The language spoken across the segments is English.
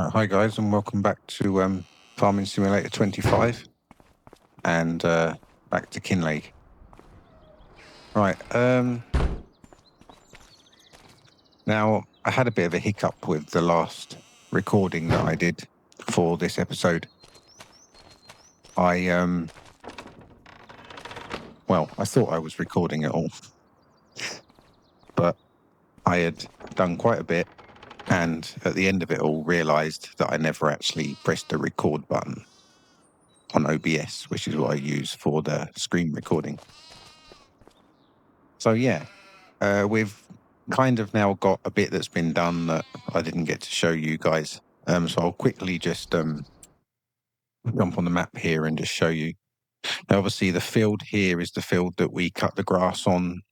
Hi guys, and welcome back to Farming Simulator 25 and back to Kinlaig. Right, now I had a bit of a hiccup with the last recording that I did for this episode. I thought I was recording it all, but I had done quite a bit, and at the end of it all realised that I never actually pressed the record button on OBS, which is what I use for the screen recording. So yeah, we've kind of now got a bit that's been done that I didn't get to show you guys. So I'll quickly just jump on the map here and just show you. Now, obviously, the field here is the field that we cut the grass on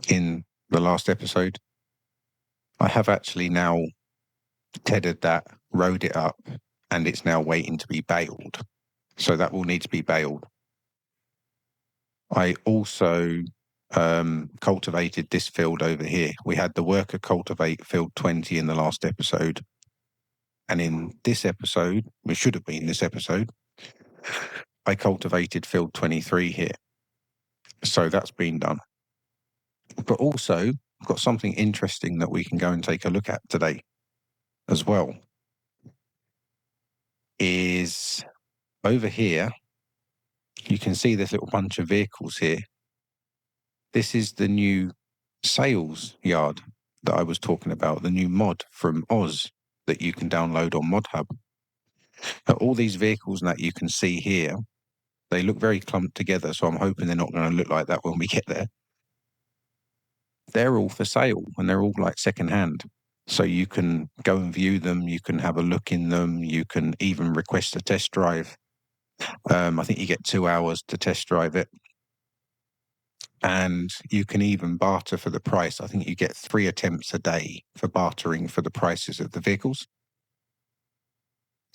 in the last episode. I have actually now tethered that, rode it up, and it's now waiting to be baled. So that will need to be baled. I also cultivated this field over here. We had the worker cultivate field 20 in the last episode. And in this episode, it should have been this episode, I cultivated field 23 here. So that's been done. But also, I've got something interesting that we can go and take a look at today as well. Is over here, you can see this little bunch of vehicles here. This is the new sales yard that I was talking about, the new mod from Oz that you can download on ModHub. Now, all these vehicles that you can see here, they look very clumped together, so I'm hoping they're not going to look like that when we get there. They're all for sale, and they're all like secondhand. So you can go and view them, you can have a look in them, you can even request a test drive. I think you get 2 hours to test drive it. And you can even barter for the price. I think you get 3 attempts a day for bartering for the prices of the vehicles.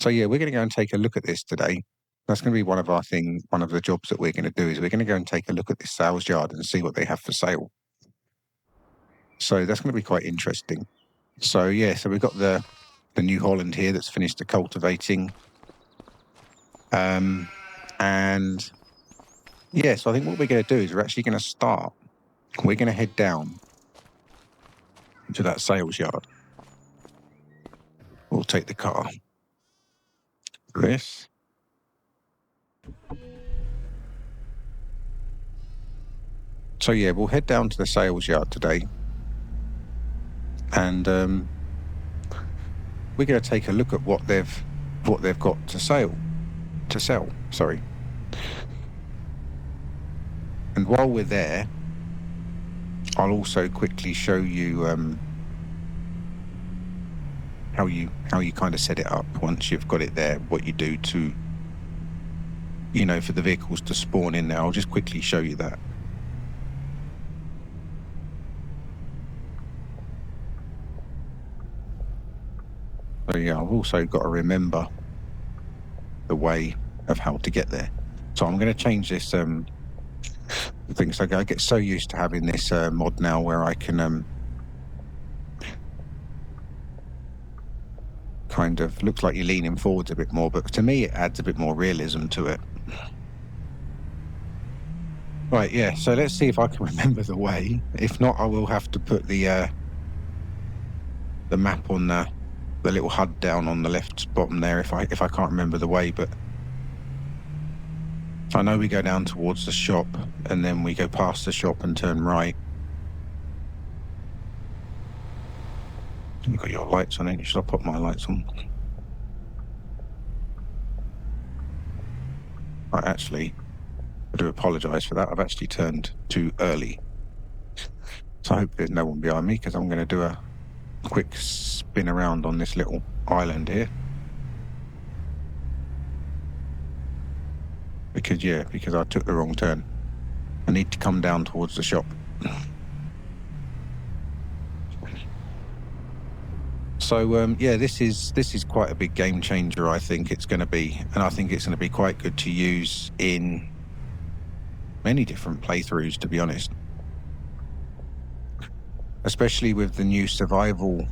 So yeah, we're going to go and take a look at this today. That's going to be one of the jobs that we're going to do is we're going to go and take a look at this sales yard and see what they have for sale. So that's going to be quite interesting. So yeah, so we've got the New Holland here that's finished the cultivating. And yeah, so I think what we're going to do is we're actually going to head down to that sales yard. We'll take the car. This. So yeah, we'll head down to the sales yard today. And we're going to take a look at what they've got to sell. Sorry. And while we're there, I'll also quickly show you how you kind of set it up once you've got it there. What you do to, for the vehicles to spawn in there. I'll just quickly show you that. So yeah, I've also got to remember the way of how to get there. So I'm going to change this thing. So I get so used to having this mod now where I can kind of looks like you're leaning forwards a bit more, but to me it adds a bit more realism to it. Right, yeah. So let's see if I can remember the way. If not, I will have to put the map on the little HUD down on the left bottom there if I can't remember the way, but I know we go down towards the shop and then we go past the shop and turn right. You've got your lights on, ain't you? Should I put my lights on? Right, actually, I do apologise for that. I've actually turned too early. So I hope there's no one behind me because I'm going to do a quick spin around on this little island here. Because I took the wrong turn. I need to come down towards the shop. So this is quite a big game changer. I think it's going to be, and I think it's going to be quite good to use in many different playthroughs, to be honest. Especially with the new survival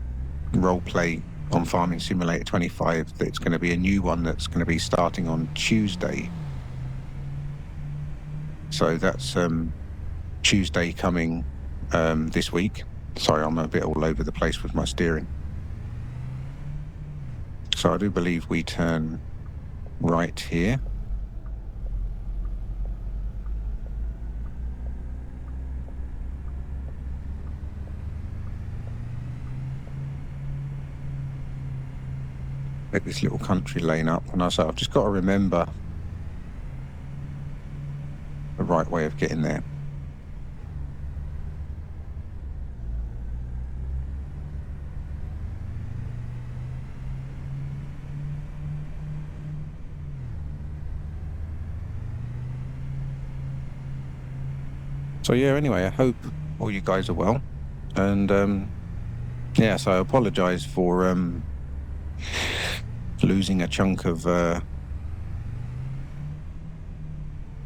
roleplay on Farming Simulator 25. It's going to be a new one that's going to be starting on Tuesday. So that's Tuesday coming this week. Sorry, I'm a bit all over the place with my steering. So I do believe we turn right here. Pick this little country lane up, and I've just got to remember the right way of getting there. So yeah, anyway, I hope all you guys are well, and yeah, so I apologise for losing a chunk of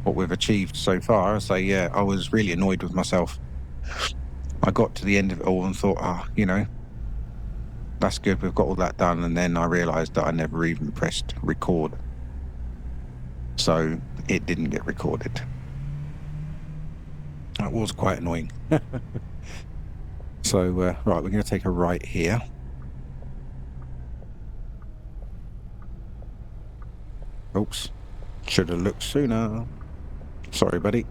what we've achieved so far. So yeah, I was really annoyed with myself. I got to the end of it all and thought, that's good, we've got all that done, and then I realised that I never even pressed record, so it didn't get recorded. That was quite annoying. So right, we're going to take a right here. Oops, should have looked sooner. Sorry, buddy.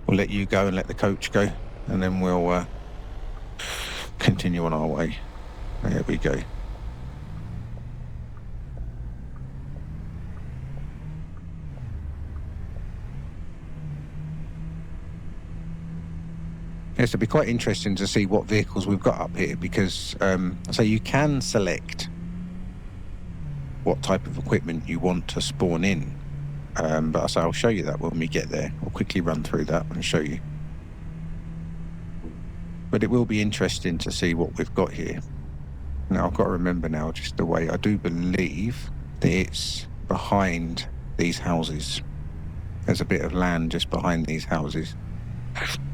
We'll let you go and let the coach go, and then we'll continue on our way. There we go. Yes, it'll be quite interesting to see what vehicles we've got up here, because so you can select what type of equipment you want to spawn in, but I'll show you that when we get there. I'll quickly run through that and show you. But it will be interesting to see what we've got here. Now, I've got to remember now just the way. I do believe that it's behind these houses. There's a bit of land just behind these houses.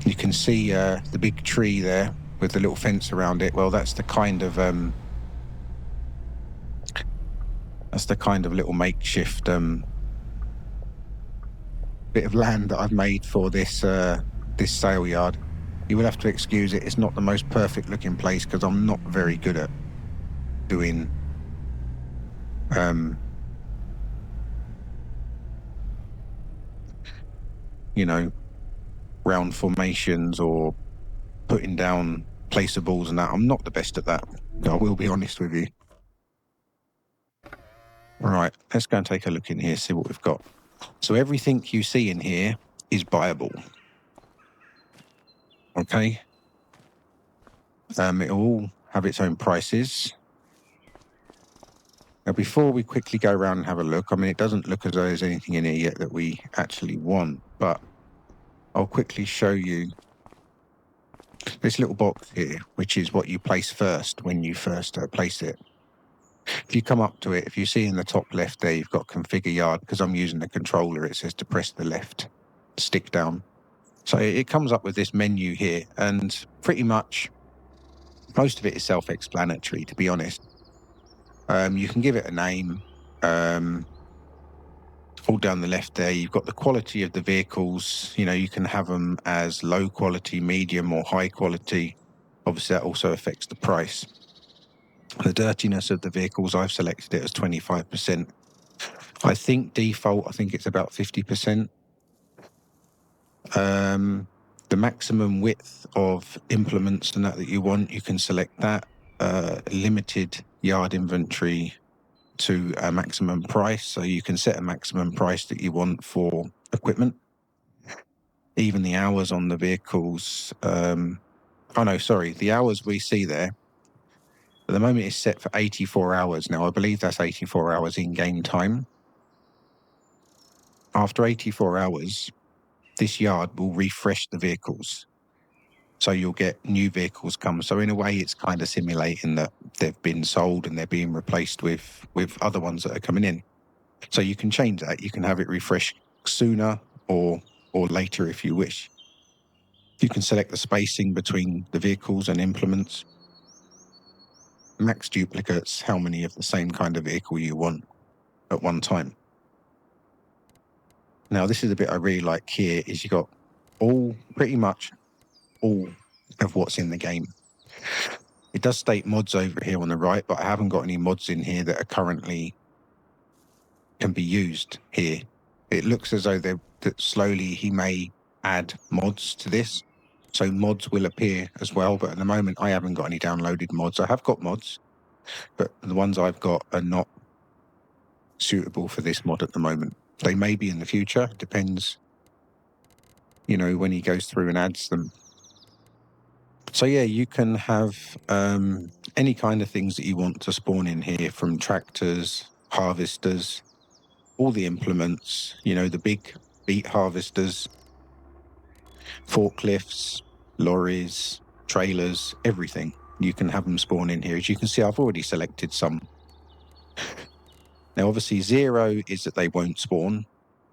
You can see the big tree there with the little fence around it. Well, that's the kind of little makeshift bit of land that I've made for this this sale yard. You will have to excuse it. It's not the most perfect looking place because I'm not very good at doing you know, round formations or putting down placeables and that. I'm not the best at that. I will be honest with you. All right, let's go and take a look in here, see what we've got. So everything you see in here is buyable. Okay. It'll all have its own prices. Now, before we quickly go around and have a look, I mean, it doesn't look as though there's anything in here yet that we actually want, but I'll quickly show you this little box here, which is what you place first when you first place it. If you come up to it, if you see in the top left there, you've got configure yard. Because I'm using the controller, it says to press the left stick down. So it comes up with this menu here, and pretty much most of it is self-explanatory, to be honest. You can give it a name. All down the left there, you've got the quality of the vehicles. You know, you can have them as low quality, medium, or high quality. Obviously, that also affects the price. The dirtiness of the vehicles, I've selected it as 25%. I think default, I think it's about 50%. The maximum width of implements and that you want, you can select that. Limited yard inventory to a maximum price. So you can set a maximum price that you want for equipment. Even the hours on the vehicles, the hours we see there, at the moment it's set for 84 hours. Now, I believe that's 84 hours in-game time. After 84 hours, this yard will refresh the vehicles. So you'll get new vehicles come. So in a way, it's kind of simulating that they've been sold and they're being replaced with other ones that are coming in. So you can change that. You can have it refresh sooner or later if you wish. You can select the spacing between the vehicles and implements. max duplicates, how many of the same kind of vehicle you want at one time. Now, this is the bit I really like here, is you got pretty much all of what's in the game. It does state mods over here on the right, but I haven't got any mods in here that are currently can be used here. It looks as though that slowly he may add mods to this. So mods will appear as well, but at the moment I haven't got any downloaded mods. I have got mods, but the ones I've got are not suitable for this mod at the moment. They may be in the future, depends, when he goes through and adds them. So yeah, you can have any kind of things that you want to spawn in here, from tractors, harvesters, all the implements, the big beet harvesters, forklifts, lorries, trailers, everything. You can have them spawn in here. As you can see, I've already selected some. Now, obviously, 0 is that they won't spawn.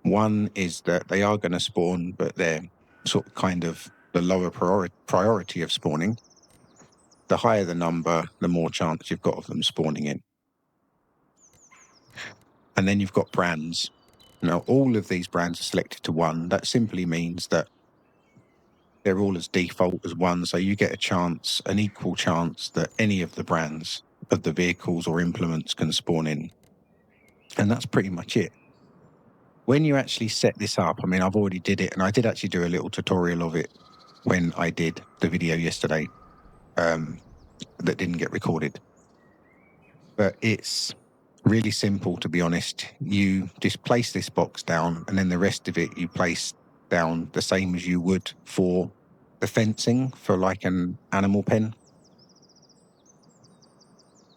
1 is that they are going to spawn, but they're sort of kind of the lower priority of spawning. The higher the number, the more chance you've got of them spawning in. And then you've got brands. Now, all of these brands are selected to 1. That simply means that they're all as default as 1, so you get an equal chance that any of the brands of the vehicles or implements can spawn in. And that's pretty much it. When you actually set this up, I've already did it, and I did actually do a little tutorial of it when I did the video yesterday that didn't get recorded. But it's really simple, to be honest. You just place this box down, and then the rest of it you place down the same as you would for the fencing for like an animal pen.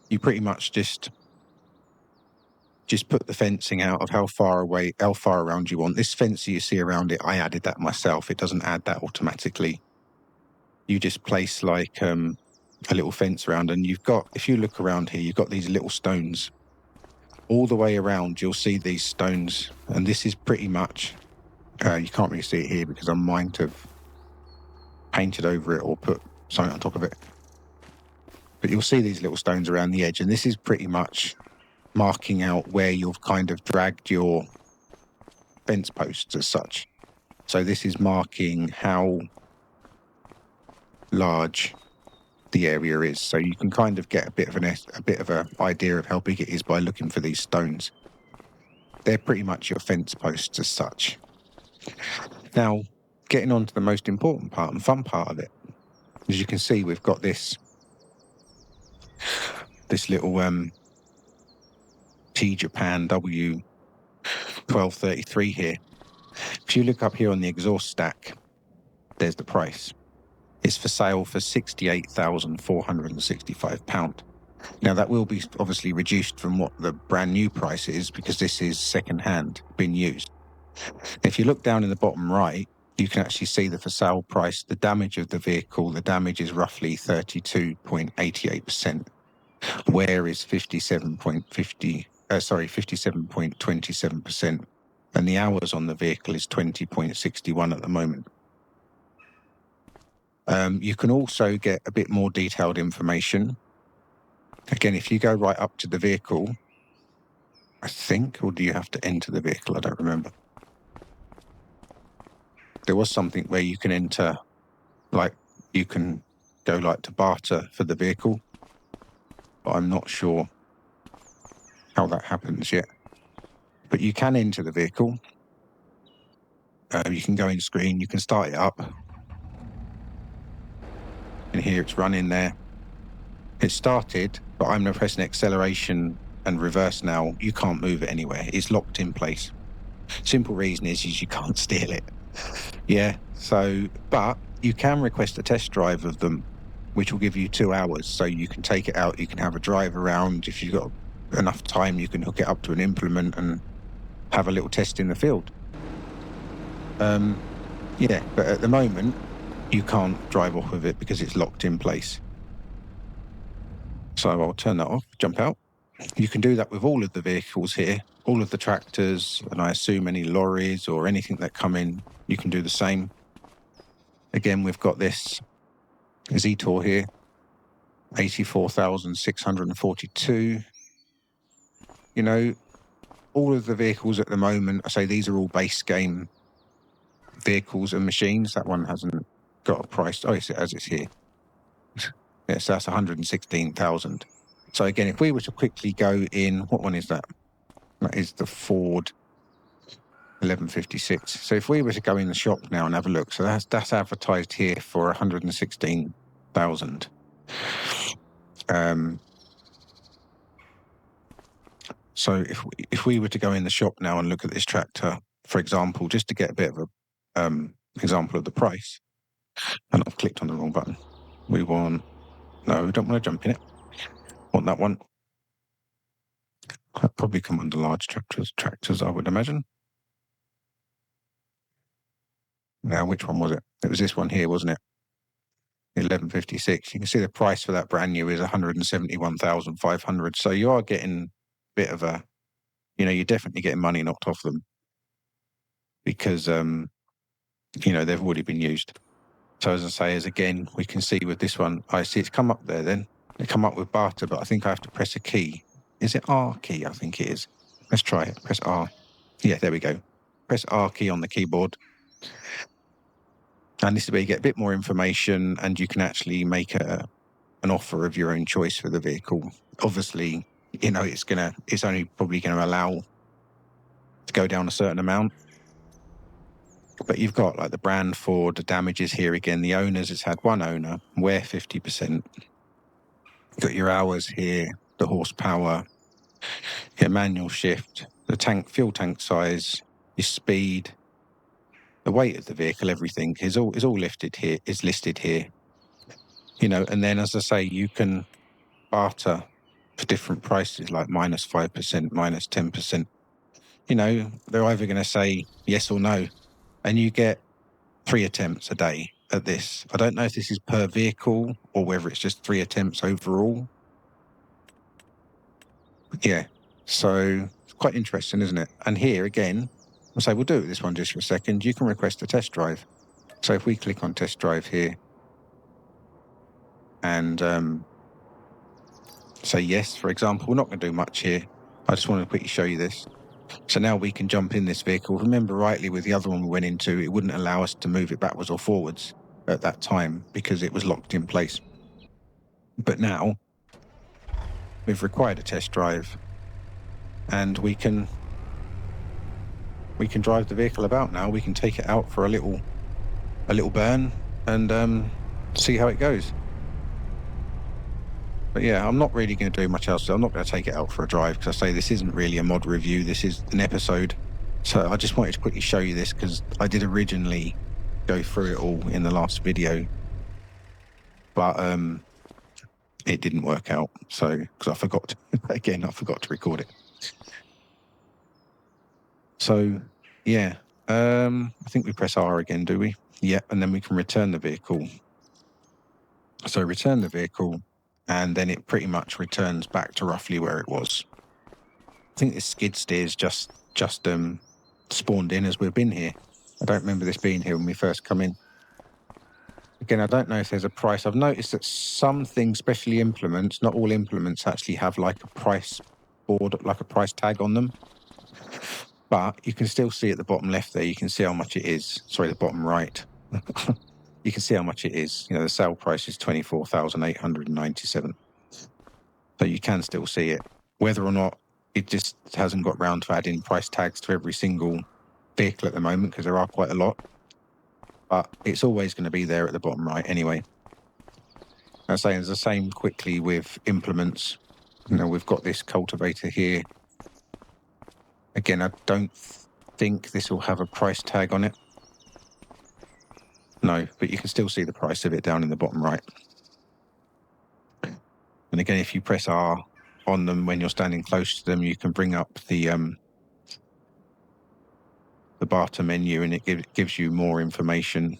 You pretty much just put the fencing out of how far around you want. This fence you see around it, I added that myself. It doesn't add that automatically. You just place like a little fence around, and if you look around here, you've got these little stones. All the way around, you'll see these stones, and this is pretty much, you can't really see it here because I might have painted over it or put something on top of it. But you'll see these little stones around the edge, and this is pretty much marking out where you've kind of dragged your fence posts as such. So this is marking how large the area is. So you can kind of get a bit of an idea of how big it is by looking for these stones. They're pretty much your fence posts as such. Now, getting on to the most important part and fun part of it. As you can see, we've got this little T-Japan W1233 here. If you look up here on the exhaust stack, there's the price. It's for sale for £68,465. Now, that will be obviously reduced from what the brand new price is, because this is second-hand, been used. If you look down in the bottom right, you can actually see the for sale price, the damage of the vehicle. The damage is roughly 32.88%. Wear is 57.27%, and the hours on the vehicle is 20.61 at the moment. You can also get a bit more detailed information. Again, if you go right up to the vehicle, I think, or do you have to enter the vehicle? I don't remember. There was something where you can enter, like you can go like to barter for the vehicle, but I'm not sure how that happens yet. But you can enter the vehicle. You can go in screen, you can start it up. And here it's running there. It started, but I'm now pressing acceleration and reverse now. You can't move it anywhere. It's locked in place. Simple reason is you can't steal it. Yeah, but you can request a test drive of them, which will give you 2 hours. So you can take it out, you can have a drive around. If you've got enough time, you can hook it up to an implement and have a little test in the field. Yeah, but at the moment, you can't drive off with it because it's locked in place. So I'll turn that off, jump out. You can do that with all of the vehicles here, all of the tractors, and I assume any lorries or anything that come in, you can do the same. Again, we've got this Z-Tour here. 84,642. You know, all of the vehicles at the moment, I say these are all base game vehicles and machines. That one hasn't got a price. Oh, yes, as it's here. Yes, that's 116,000. So again, if we were to quickly go in, what one is that? That is the Ford 1156. So if we were to go in the shop now and have a look, so that's advertised here for 116,000. So if we were to go in the shop now and look at this tractor, for example, just to get a bit of a example of the price, and I've clicked on the wrong button. We don't want to jump in it. Want that one. That'd probably come under large tractors, I would imagine. Now, which one was it? It was this one here, wasn't it? 1156. You can see the price for that brand new is 171,500. So you are getting a bit of a, you're definitely getting money knocked off them because, they've already been used. So as I say, again, we can see with this one, I see it's come up there then. It come up with barter, but I think I have to press a key. Is it R key? I think it is. Let's try it. Press R. Yeah, there we go. Press R key on the keyboard. And this is where you get a bit more information and you can actually make an offer of your own choice for the vehicle. Obviously, it's only probably going to allow to go down a certain amount. But you've got like the brand Ford, the damages here again, the owners, it's had one owner, wear 50%. You've got your hours here, the horsepower, your manual shift, the fuel tank size, your speed, the weight of the vehicle, everything is all listed here. And then as I say, you can barter for different prices like -5%, -10%. They're either going to say yes or no, and you get 3 attempts a day at this. I don't know if this is per vehicle or whether it's just 3 attempts overall. Yeah, so it's quite interesting, isn't it? And here again, I'll say we'll do this one just for a second. You can request a test drive. So if we click on test drive here and say yes, for example, we're not going to do much here. I just want to quickly show you this. So now we can jump in this vehicle. Remember rightly with the other one we went into, it wouldn't allow us to move it backwards or forwards at that time because it was locked in place. But now we've required a test drive and we can drive the vehicle about now. We can take it out for a little burn and see how it goes. But yeah, I'm not really going to do much else. So I'm not going to take it out for a drive because I say this isn't really a mod review. This is an episode. So I just wanted to quickly show you this because I did originally go through it all in the last video. But it didn't work out. So, because I forgot to record it. So, yeah, I think we press R again, do we? Yeah, and then we can return the vehicle. So return the vehicle, and then it pretty much returns back to roughly where it was. I think this skid steer's just spawned in as we've been here. I don't remember this being here when we first come in. Again, I don't know if there's a price. I've noticed that some things, especially implements, not all implements actually have like a price board, like a price tag on them. But you can still see at the bottom left there, you can see how much it is. Sorry, the bottom right. You can see how much it is. The sale price is 24,897. So you can still see it. Whether or not it just hasn't got round to adding price tags to every single vehicle at the moment, because there are quite a lot. But it's always going to be there at the bottom right anyway. I'm saying it's the same quickly with implements. We've got this cultivator here. Again, I don't think this will have a price tag on it. No, but you can still see the price of it down in the bottom right. And again, if you press R on them when you're standing close to them, you can bring up the barter menu, and it gives you more information.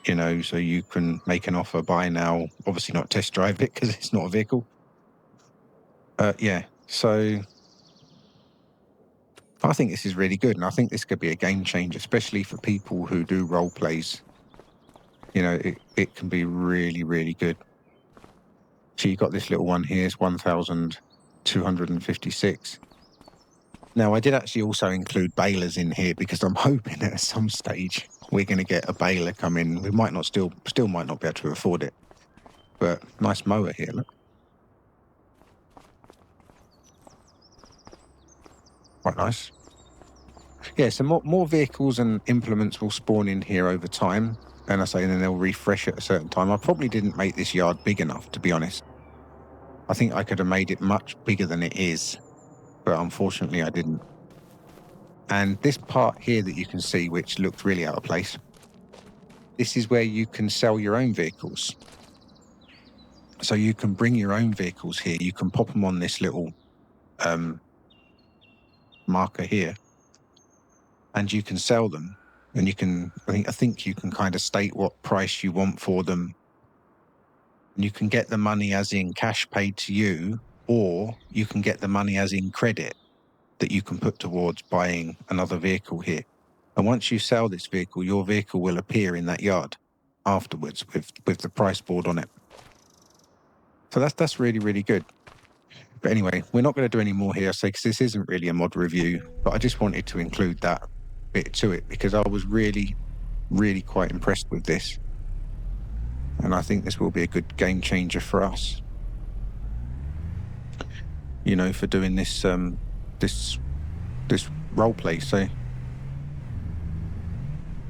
So you can make an offer, buy now. Obviously, not test drive it because it's not a vehicle. Yeah, so I think this is really good, and I think this could be a game changer, especially for people who do role plays. It can be really, really good. So you've got this little one here, it's 1,256. Now, I did actually also include balers in here because I'm hoping that at some stage we're going to get a baler come in. We might not still might not be able to afford it, but nice mower here, look. Quite nice. Yeah, so more vehicles and implements will spawn in here over time. And I say, and then they'll refresh at a certain time. I probably didn't make this yard big enough, to be honest. I think I could have made it much bigger than it is, but unfortunately I didn't. And this part here that you can see, which looked really out of place, this is where you can sell your own vehicles. So you can bring your own vehicles here. You can pop them on this little marker here, and you can sell them. And you can, I think you can kind of state what price you want for them. And you can get the money as in cash paid to you, or you can get the money as in credit that you can put towards buying another vehicle here. And once you sell this vehicle, your vehicle will appear in that yard afterwards with the price board on it. So that's really, really good. But anyway, we're not going to do any more here, because this isn't really a mod review, but I just wanted to include that bit to it because I was really, really quite impressed with this. And I think this will be a good game changer for us, you know, for doing this this role play. So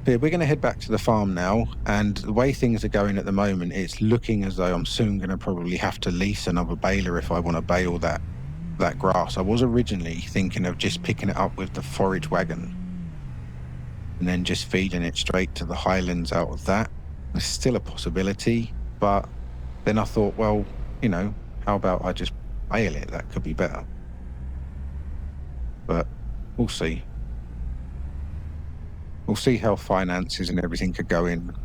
yeah, we're going to head back to the farm now, and the way things are going at the moment, it's looking as though I'm soon going to probably have to lease another baler if I want to bale that grass. I was originally thinking of just picking it up with the forage wagon and then just feeding it straight to the highlands out of that. It's still a possibility, but then I thought, well, you know, how about I just bale it? That could be better. But we'll see. We'll see how finances and everything could go in.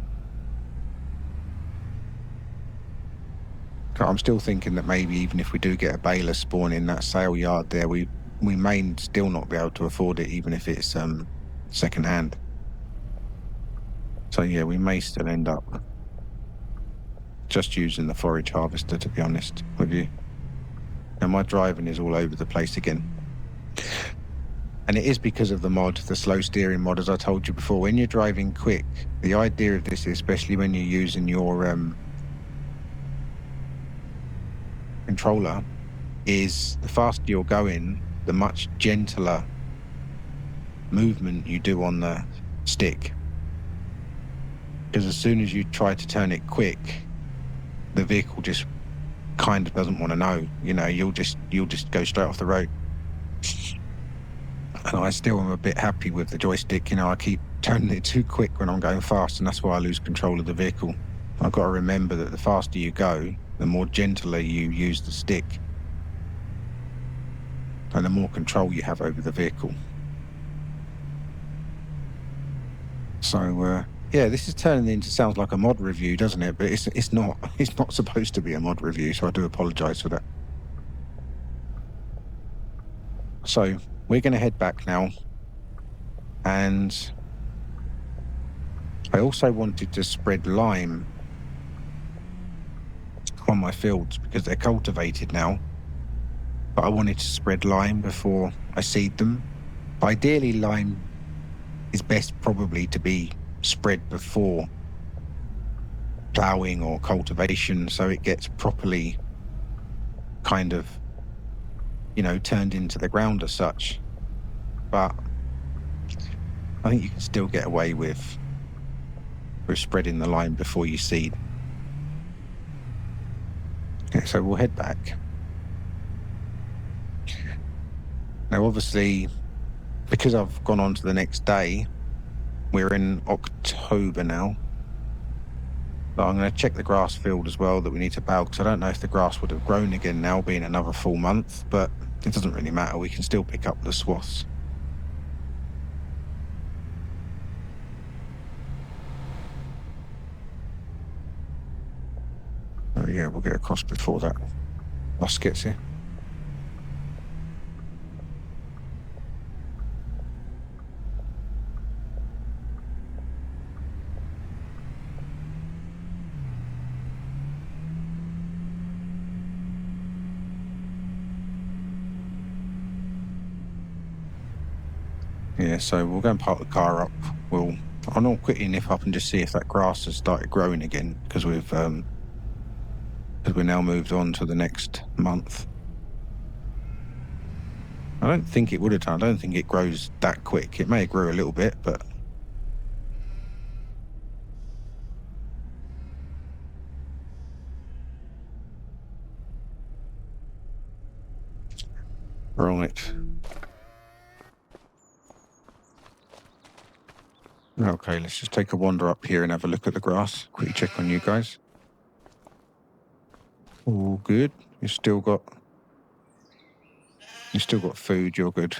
I'm still thinking that maybe even if we do get a baler spawn in that sale yard there, we may still not be able to afford it, even if it's second hand. So yeah, we may still end up just using the forage harvester, to be honest with you. And my driving is all over the place again. And it is because of the mod, the slow steering mod, as I told you before. When you're driving quick, the idea of this, especially when you're using your controller, is the faster you're going, the much gentler movement you do on the stick. Because as soon as you try to turn it quick, the vehicle just kind of doesn't want to know. You know, you'll just go straight off the road. And I still am a bit happy with the joystick. You know, I keep turning it too quick when I'm going fast, and that's why I lose control of the vehicle. I've got to remember that the faster you go, the more gentler you use the stick, and the more control you have over the vehicle. So, yeah, this is turning into sounds like a mod review, doesn't it? But it's not. It's not supposed to be a mod review, so I do apologise for that. So we're going to head back now, and I also wanted to spread lime on my fields because they're cultivated now, but I wanted to spread lime before I seed them. Ideally, lime is best probably to be spread before ploughing or cultivation, so it gets properly kind of, you know, turned into the ground as such. But I think you can still get away with spreading the lime before you seed. Okay, so we'll head back. Now, obviously, because I've gone on to the next day, we're in October now. But I'm going to check the grass field as well that we need to bale, because I don't know if the grass would have grown again now, being another full month, but it doesn't really matter. We can still pick up the swaths. Oh yeah, we'll get across before that bus gets here. Yeah, so we'll go and park the car up. I'll quickly nip up and just see if that grass has started growing again, because we're now moved on to the next month. I don't think it would have done. I don't think it grows that quick. It may grow a little bit, but right. Okay, let's just take a wander up here and have a look at the grass. Quickly check on you guys. All good. You've still got food. You're good.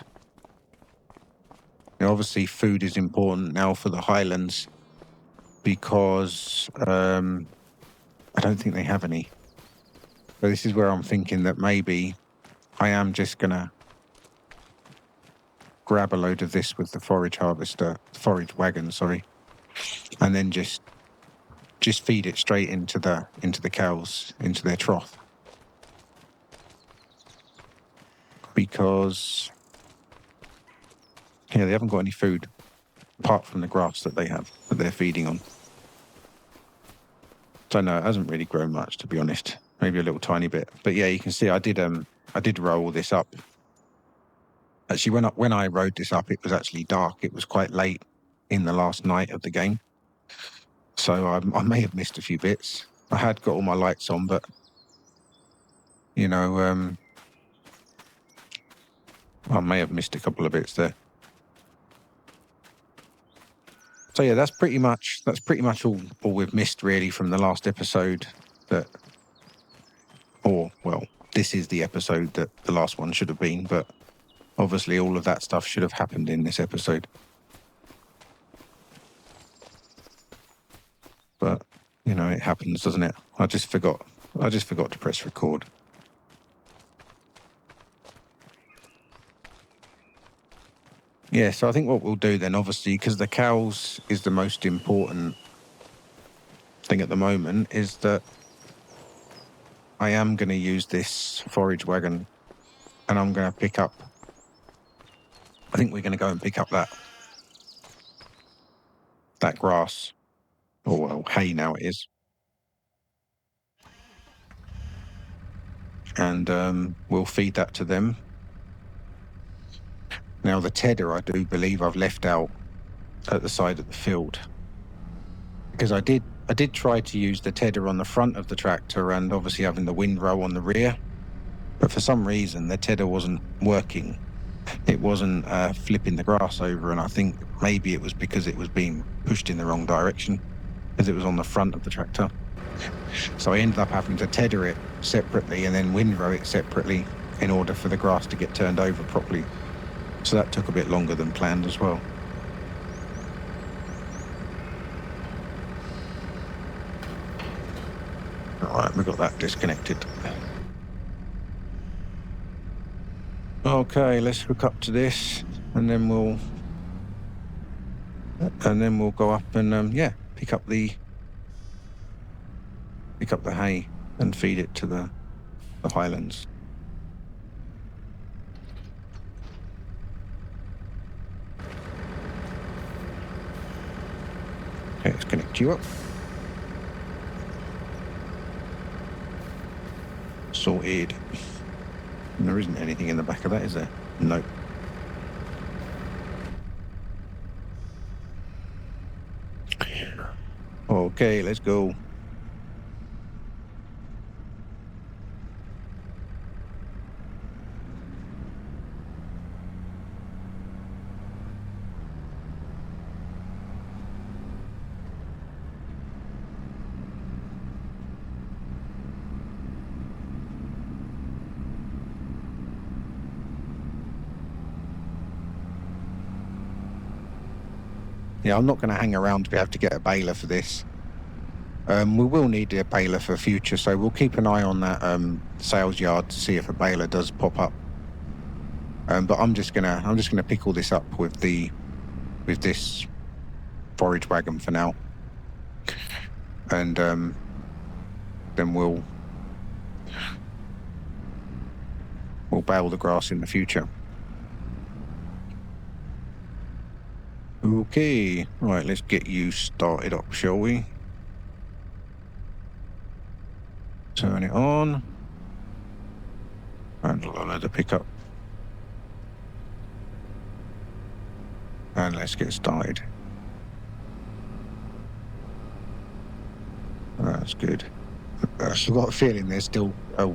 Now, obviously, food is important now for the Highlands because I don't think they have any. So this is where I'm thinking that maybe I am just gonna grab a load of this with the forage wagon, and then just feed it straight into the cows, into their trough. Because they haven't got any food apart from the grass that they're feeding on. So no, it hasn't really grown much, to be honest. Maybe a little tiny bit. But yeah, you can see I did roll this up. Actually, when I rode this up, it was actually dark. It was quite late in the last night of the game. So I may have missed a few bits. I had got all my lights on, but I may have missed a couple of bits there. So yeah, that's pretty much all we've missed really from the last episode. This is the episode that the last one should have been, but obviously all of that stuff should have happened in this episode. But it happens, doesn't it? I just forgot to press record. Yeah, so I think what we'll do then, obviously, because the cows is the most important thing at the moment, is that I am going to use this forage wagon and I'm going to pick up, I think we're going to go and pick up that grass, or hay now it is. And we'll feed that to them. Now, the tedder, I do believe I've left out at the side of the field, because I did try to use the tedder on the front of the tractor and obviously having the windrow on the rear, but for some reason the tedder wasn't working. It wasn't flipping the grass over, and I think maybe it was because it was being pushed in the wrong direction, as it was on the front of the tractor. So I ended up having to tedder it separately and then windrow it separately in order for the grass to get turned over properly. So that took a bit longer than planned as well. All right, we got that disconnected. Okay, let's hook up to this, and then we'll go up and pick up the hay and feed it to the Highlands. Okay, let's connect you up. Sorted. And there isn't anything in the back of that, is there? Nope. Okay, let's go. Yeah, I'm not going to hang around to be able to get a baler for this. We will need a baler for future, so we'll keep an eye on that sales yard to see if a baler does pop up. But I'm just gonna pick all this up with this forage wagon for now, and then we'll bale the grass in the future. Okay, right, let's get you started up, shall we? Turn it on. And lower the pickup. And let's get started. That's good. I've got a feeling there's still a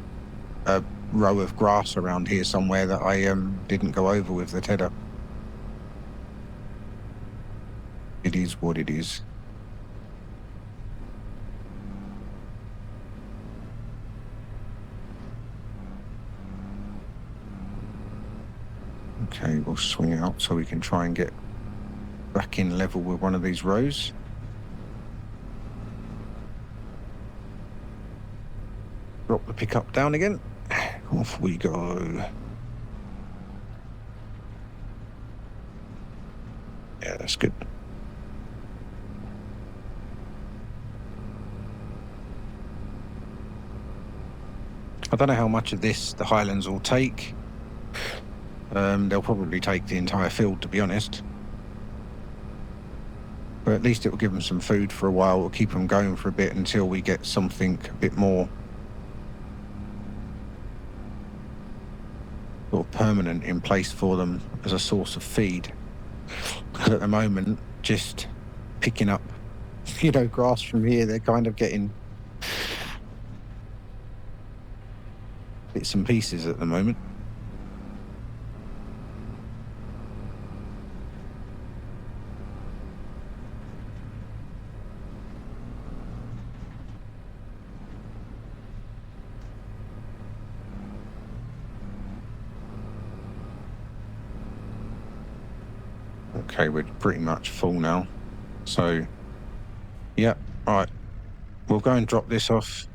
row of grass around here somewhere that I didn't go over with the tedder. It is what it is. Okay, we'll swing it out so we can try and get back in level with one of these rows. Drop the pickup down again. Off we go. Yeah, that's good. I don't know how much of this the Highlands will take. They'll probably take the entire field, to be honest. But at least it will give them some food for a while. We'll keep them going for a bit until we get something a bit more sort of permanent in place for them as a source of feed. Because at the moment, just picking up, grass from here, they're kind of getting bits and pieces at the moment. Okay, we're pretty much full now. So, yeah, right. We'll go and drop this off.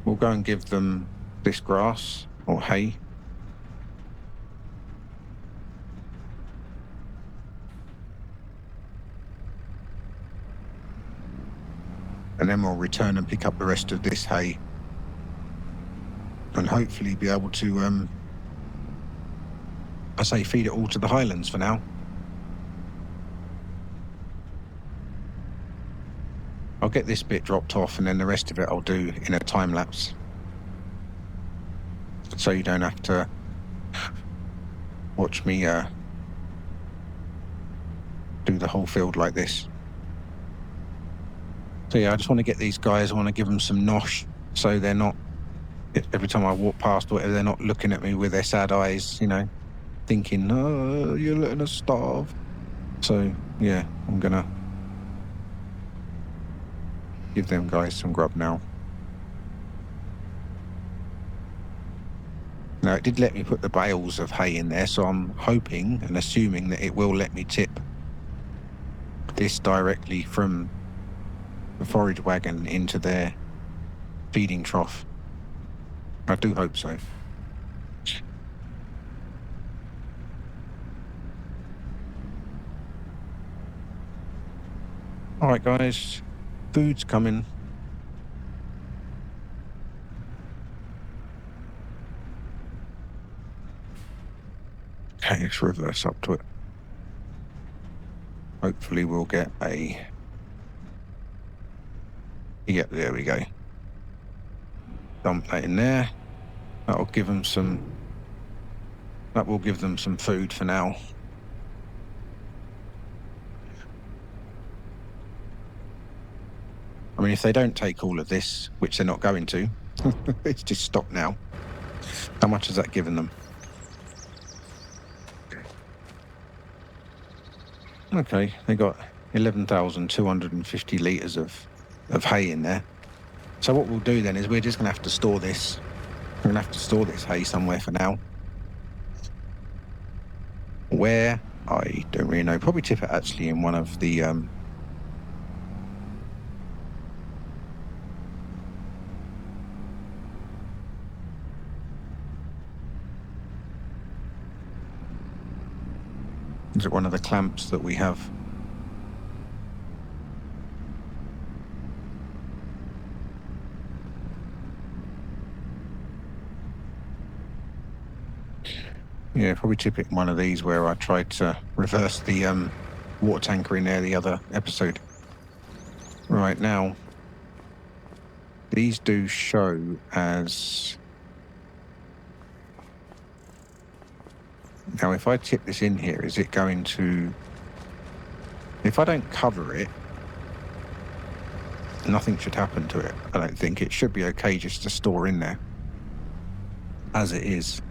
We'll go and give them this grass or hay. And then we'll return and pick up the rest of this hay. And hopefully be able to, feed it all to the Highlands for now. I'll get this bit dropped off and then the rest of it I'll do in a time lapse. So you don't have to watch me do the whole field like this. So yeah, I just want to get these guys, I want to give them some nosh so they're not, every time I walk past or whatever, they're not looking at me with their sad eyes, thinking, oh, you're letting us starve. So yeah, I'm gonna give them guys some grub now. Now, it did let me put the bales of hay in there, so I'm hoping and assuming that it will let me tip this directly from the forage wagon into their feeding trough. I do hope so. All right, guys, food's coming. Okay, let's reverse up to it. Hopefully we'll get a... Yep, there we go. Dump that in there. That will give them some food for now. I mean, if they don't take all of this, which they're not going to, it's just stop now. How much has that given them? Okay, they got 11,250 litres of hay in there. So what we'll do then is we're just going to have to store this. We're going to have to store this hay somewhere for now. Where? I don't really know. Probably tip it actually in one of the... Is it one of the clamps that we have? Yeah, probably tip it in one of these where I tried to reverse the water tanker in there the other episode. Right, now, these do show as... Now, if I tip this in here, is it going to... If I don't cover it, nothing should happen to it. I don't think. It should be okay just to store in there as it is.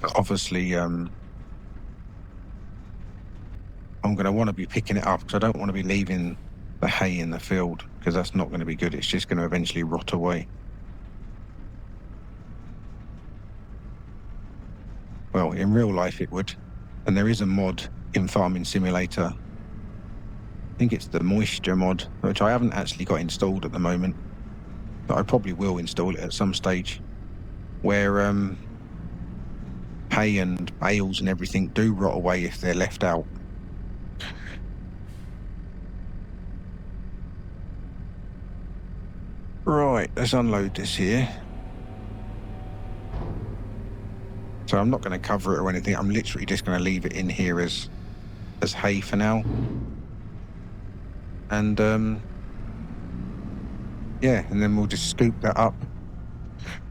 But obviously, I'm going to want to be picking it up because I don't want to be leaving the hay in the field because that's not going to be good. It's just going to eventually rot away. Well, in real life it would. And there is a mod in Farming Simulator. I think it's the moisture mod, which I haven't actually got installed at the moment, but I probably will install it at some stage, where hay and bales and everything do rot away if they're left out. Right, let's unload this here. So I'm not going to cover it or anything. I'm literally just going to leave it in here as hay for now. And yeah, and then we'll just scoop that up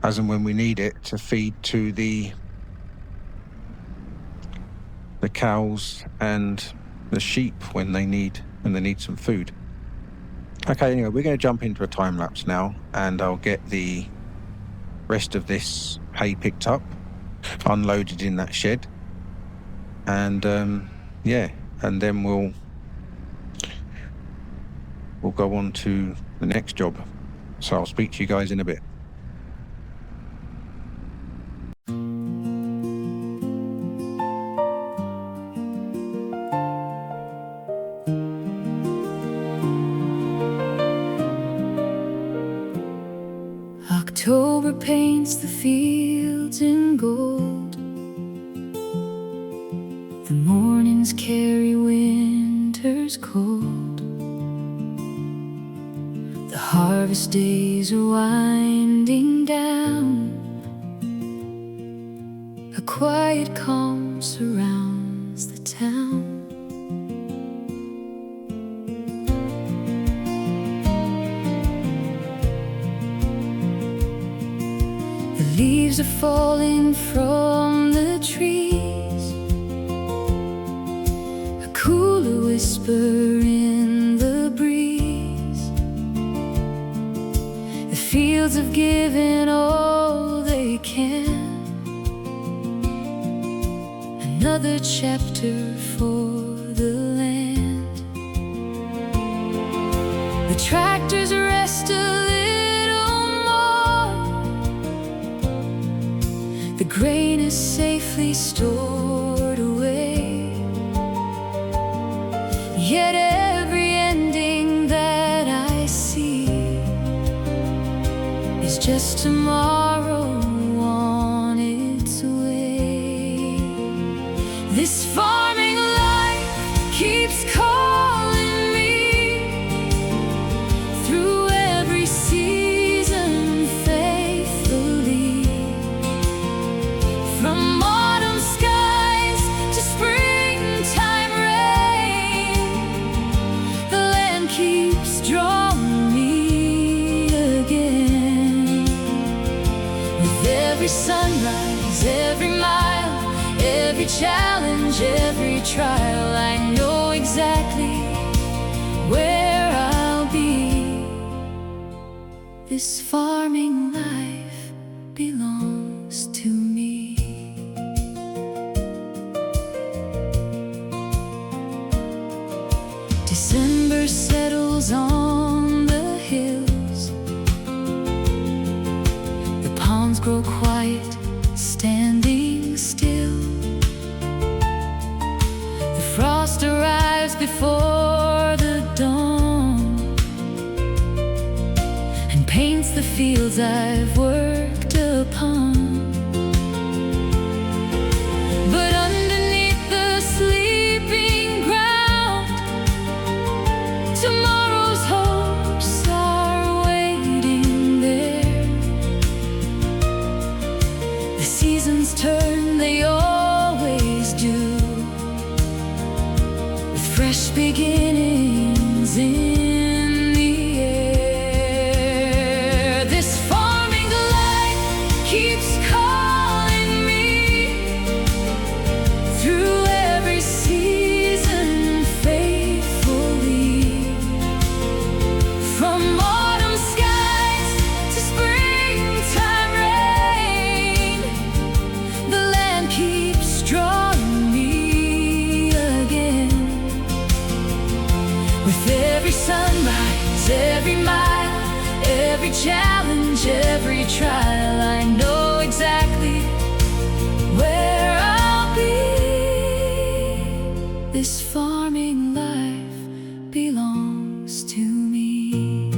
as and when we need it to feed to the cows and the sheep when they need some food. Okay, anyway, we're going to jump into a time lapse now, and I'll get the rest of this hay picked up, unloaded in that shed, and yeah, and then we'll go on to the next job. So I'll speak to you guys in a bit. October paints the fields in gold. The mornings carry winter's cold. The harvest days are winding down. A quiet calm surrounds the town. The leaves are falling from the trees, a cooler whisper in the breeze. The fields have given all they can, another chapter for the land. The tractors rest a little more, the grain is safely stored away. Yet every ending that I see is just tomorrow on its way. This farming life keeps calling me through every season faithfully. From autumn skies to springtime rain, the land keeps drawing me again. With every sunrise, every mile, every challenge, every trial, I know exactly where I'll be. This farming life belongs to me. December settles on the hills. The ponds grow quiet, standing still. The frost arrives before the dawn and paints the fields I've worked upon. But underneath the sleeping ground, return, they always do, with fresh beginnings in the air. This farming life keeps calling me through every season faithfully, from autumn skies to springtime rain. The land keeps drawing me again. With every sunrise, every mile, every challenge, every trial, I know exactly where I'll be. This farming life belongs to me.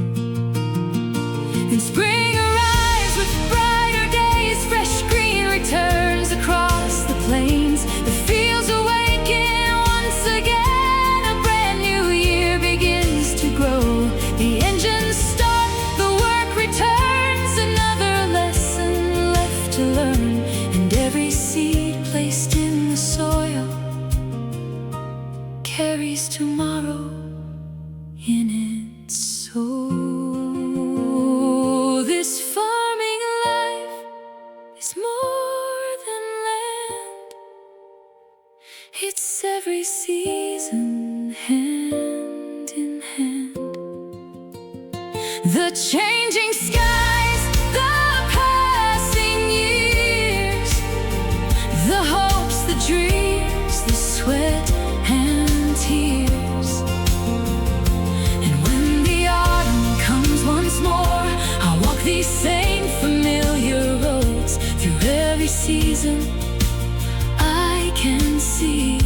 In spring arrives with brighter days, fresh green returns across the plains. The fields awaken once again, a brand new year begins to grow. The engines start, the work returns, another lesson left to learn. And every seed placed in the soil carries tomorrow in its soul. This farming life is more than land. It's every season hand in hand. The changing skies, the passing years, the hopes, the dreams, the sweat and tears. And when the autumn comes once more, I'll walk these same familiar roads. Through every season I can see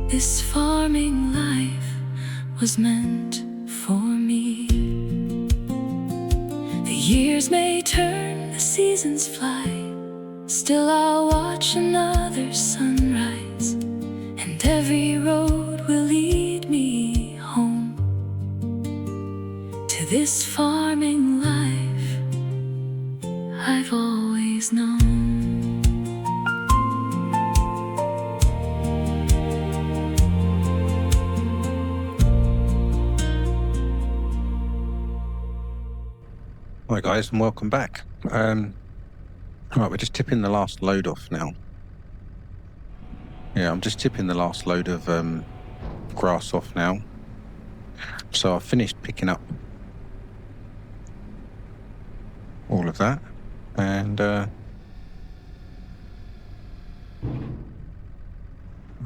this farming life was meant for me. The years may turn, the seasons fly, still I'll watch another sunrise, and every road will lead me home to this farming life I've always known. Hi guys, and welcome back. Right, we're just tipping the last load off now. Yeah, I'm just tipping the last load of grass off now. So I've finished picking up all of that, and I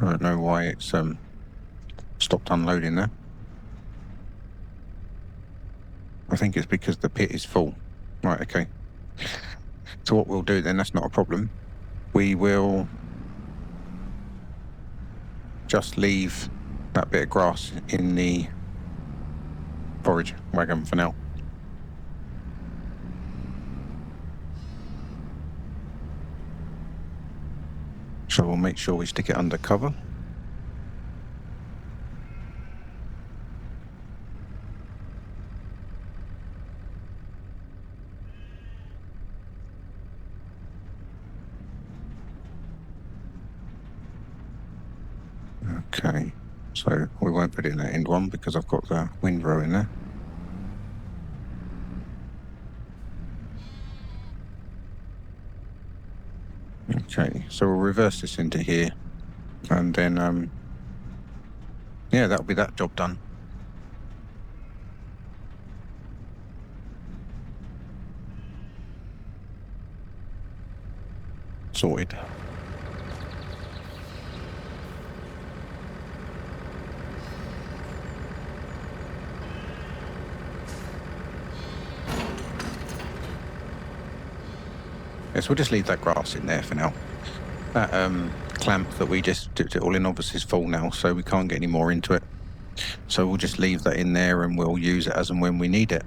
don't know why it's stopped unloading there. I think it's because the pit is full. Right, okay. So what we'll do then, that's not a problem. We will just leave that bit of grass in the forage wagon for now. So we'll make sure we stick it under cover. Okay, so we won't put it in that end one because I've got the windrow in there. Okay, so we'll reverse this into here, and then yeah, that'll be that job done. Sorted. Yes, we'll just leave that grass in there for now. That clamp that we just dipped it all in obviously is full now, so we can't get any more into it. So we'll just leave that in there and we'll use it as and when we need it.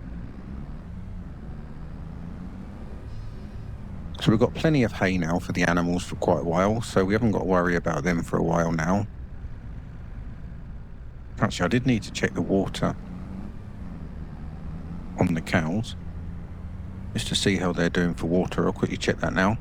So we've got plenty of hay now for the animals for quite a while, so we haven't got to worry about them for a while now. Actually, I did need to check the water on the cows, just to see how they're doing for water. I'll quickly check that now.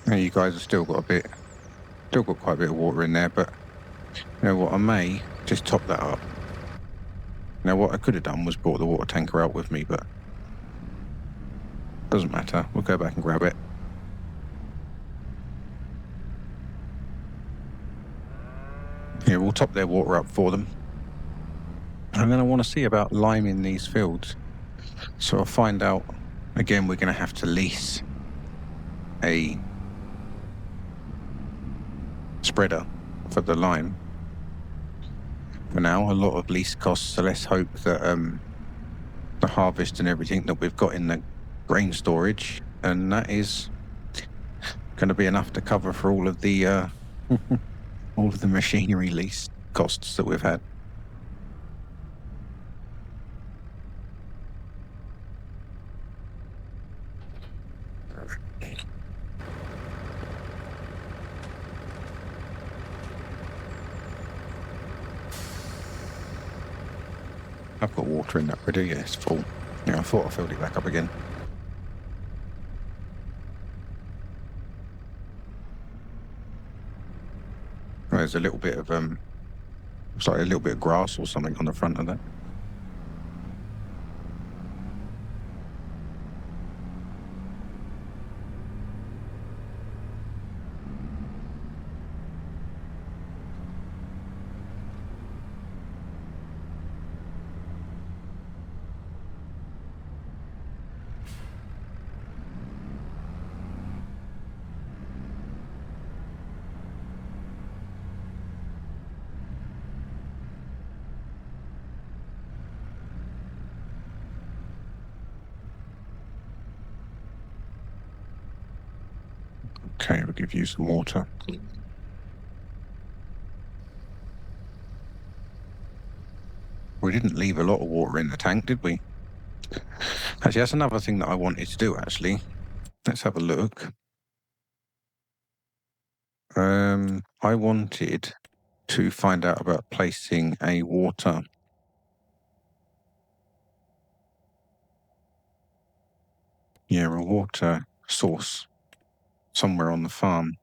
Now you guys have still got quite a bit of water in there, but you know what, I may just top that up. Now what I could have done was brought the water tanker out with me, but doesn't matter, we'll go back and grab it. Yeah, we'll top their water up for them. And then I want to see about liming these fields. So I'll find out, again, we're going to have to lease a spreader for the lime. For now, a lot of lease costs, so let's hope that the harvest and everything that we've got in the grain storage, and that is going to be enough to cover for all of the all of the machinery lease costs that we've had. I've got water in that already, yeah, it's full. Yeah, I thought I filled it back up again. There's a little bit of looks like a little bit of grass or something on the front of that. Okay, we'll give you some water. We didn't leave a lot of water in the tank, did we? Actually, that's another thing that I wanted to do, actually. Let's have a look. I wanted to find out about placing a water source somewhere on the farm.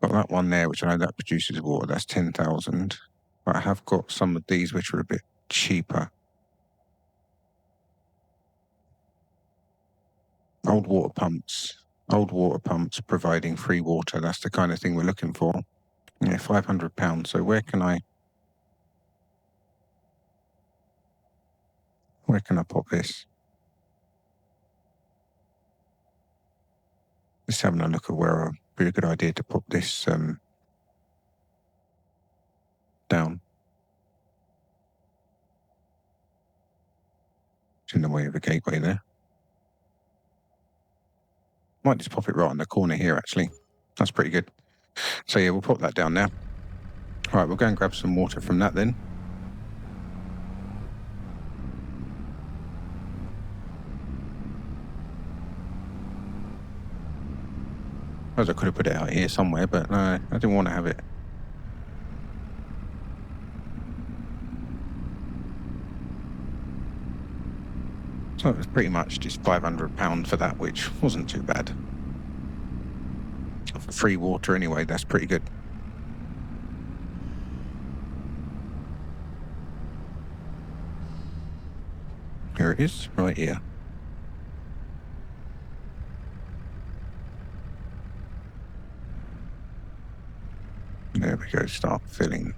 Got that one there, which I know that produces water, that's 10,000. But I have got some of these which are a bit cheaper. Old water pumps providing free water, that's the kind of thing we're looking for. Yeah, £500. So where can I pop this? Just having a look at where it'd be a good idea to put this down. It's in the way of the gateway there. Might just pop it right in the corner here, actually. That's pretty good. So yeah, we'll pop that down now. All right, we'll go and grab some water from that then. I suppose I could have put it out here somewhere, but no, I didn't want to have it. So it was pretty much just £500 for that, which wasn't too bad. For free water anyway, that's pretty good. Here it is, right here. There we go, start filling.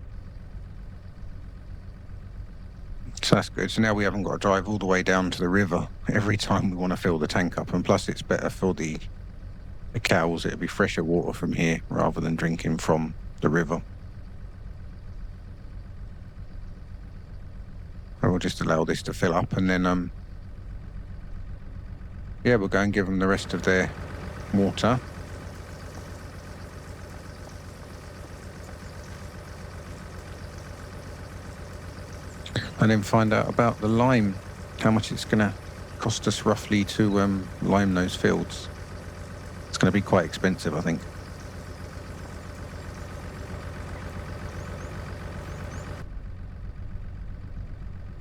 So that's good. So now we haven't got to drive all the way down to the river every time we want to fill the tank up. And plus it's better for the cows. It'll be fresher water from here rather than drinking from the river. I will just allow this to fill up and then, yeah, we'll go and give them the rest of their water. And then find out about the lime, how much it's going to cost us roughly to lime those fields. It's going to be quite expensive, I think.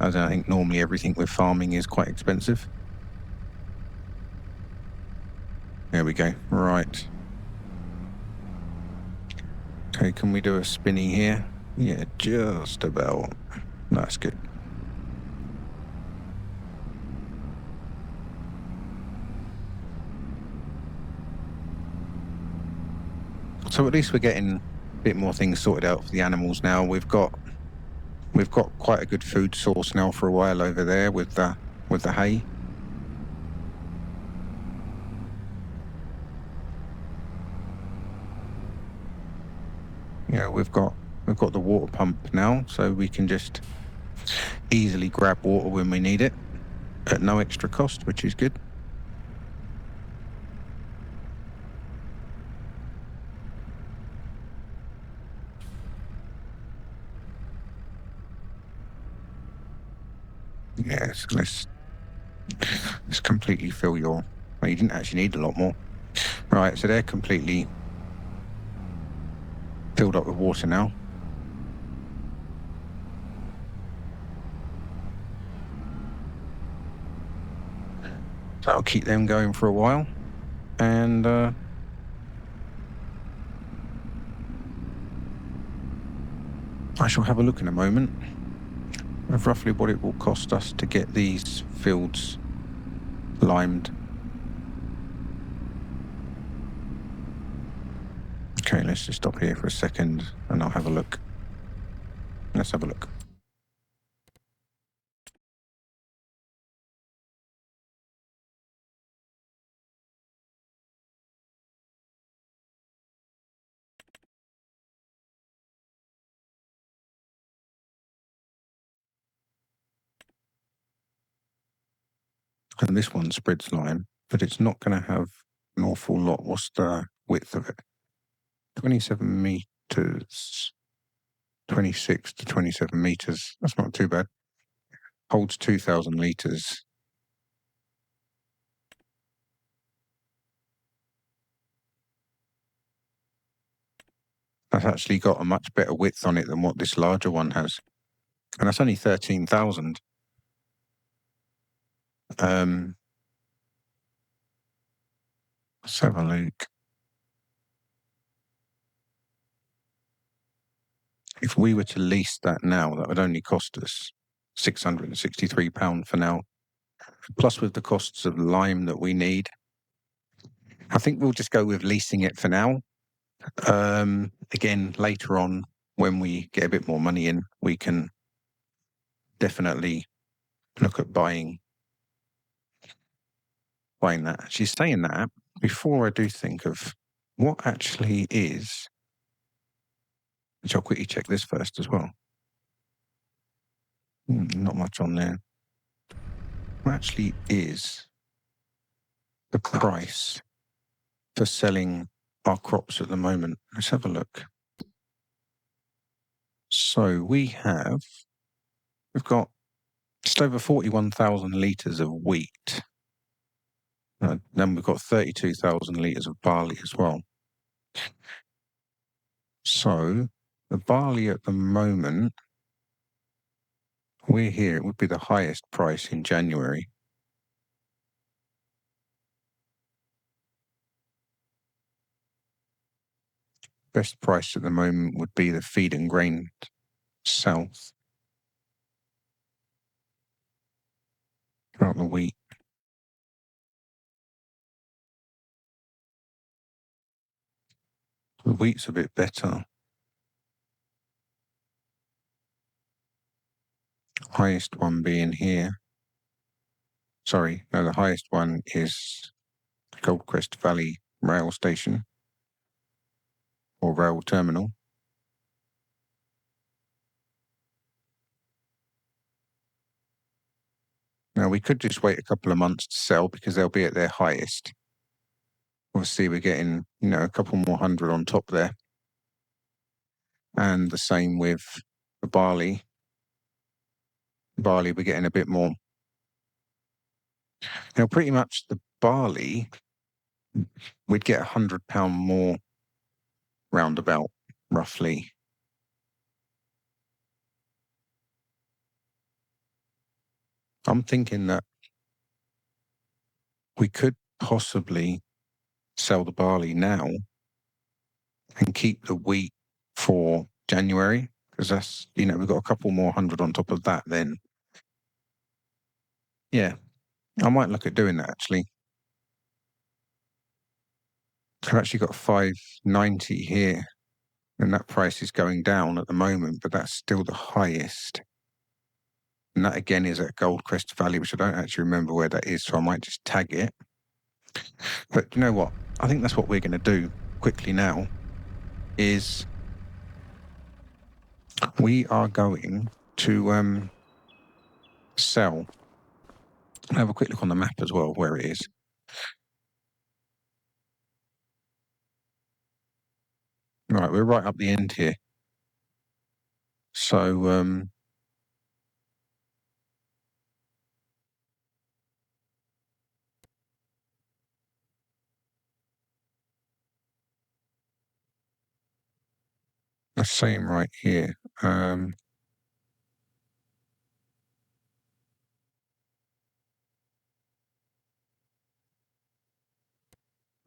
as I think normally everything with farming is quite expensive. There we go. Right. Okay, can we do a spinny here? Yeah, just about. That's good. So at least we're getting a bit more things sorted out for the animals now. We've got quite a good food source now for a while over there with the hay. Yeah, we've got the water pump now, so we can just easily grab water when we need it at no extra cost, which is good. Yes, let's completely fill your... Well, you didn't actually need a lot more. Right, so they're completely filled up with water now. So I'll keep them going for a while. And I shall have a look in a moment of roughly what it will cost us to get these fields limed. Okay, let's just stop here for a second and I'll have a look. Let's have a look. And this one spreads lime, but it's not going to have an awful lot. What's the width of it? 27 meters, 26 to 27 meters. That's not too bad. Holds 2,000 liters. That's actually got a much better width on it than what this larger one has. And that's only 13,000. Let's have a look. If we were to lease that now, that would only cost us £663 for now. Plus with the costs of lime that we need. I think we'll just go with leasing it for now. Again, later on, when we get a bit more money in, we can definitely look at buying that. She's saying that before I do think of what actually is, which I'll quickly check this first as well. Not much on there. What actually is the price for selling our crops at the moment? Let's have a look. So we've got just over 41,000 litres of wheat. Then we've got 32,000 litres of barley as well. So the barley at the moment, we're here, it would be the highest price in January. Best price at the moment would be the feed and grain south. About the wheat. The wheat's a bit better. Highest one being here. Sorry, no, the highest one is Goldcrest Valley Rail Station or Rail Terminal. Now, we could just wait a couple of months to sell because they'll be at their highest. Obviously, we're getting, a couple more hundred on top there. And the same with the barley. Barley, we're getting a bit more. Now, pretty much the barley, we'd get £100 more roundabout, roughly. I'm thinking that we could possibly sell the barley now and keep the wheat for January, because that's, we've got a couple more hundred on top of that then. Yeah, I might look at doing that actually. I've actually got 590 here, and that price is going down at the moment, but that's still the highest. And that again is at Goldcrest Valley, which I don't actually remember where that is, so I might just tag it. But you know what? I think that's what we're going to do quickly now, is we are going to sell. I'll have a quick look on the map as well, where it is. Right, we're right up the end here. So, the same right here.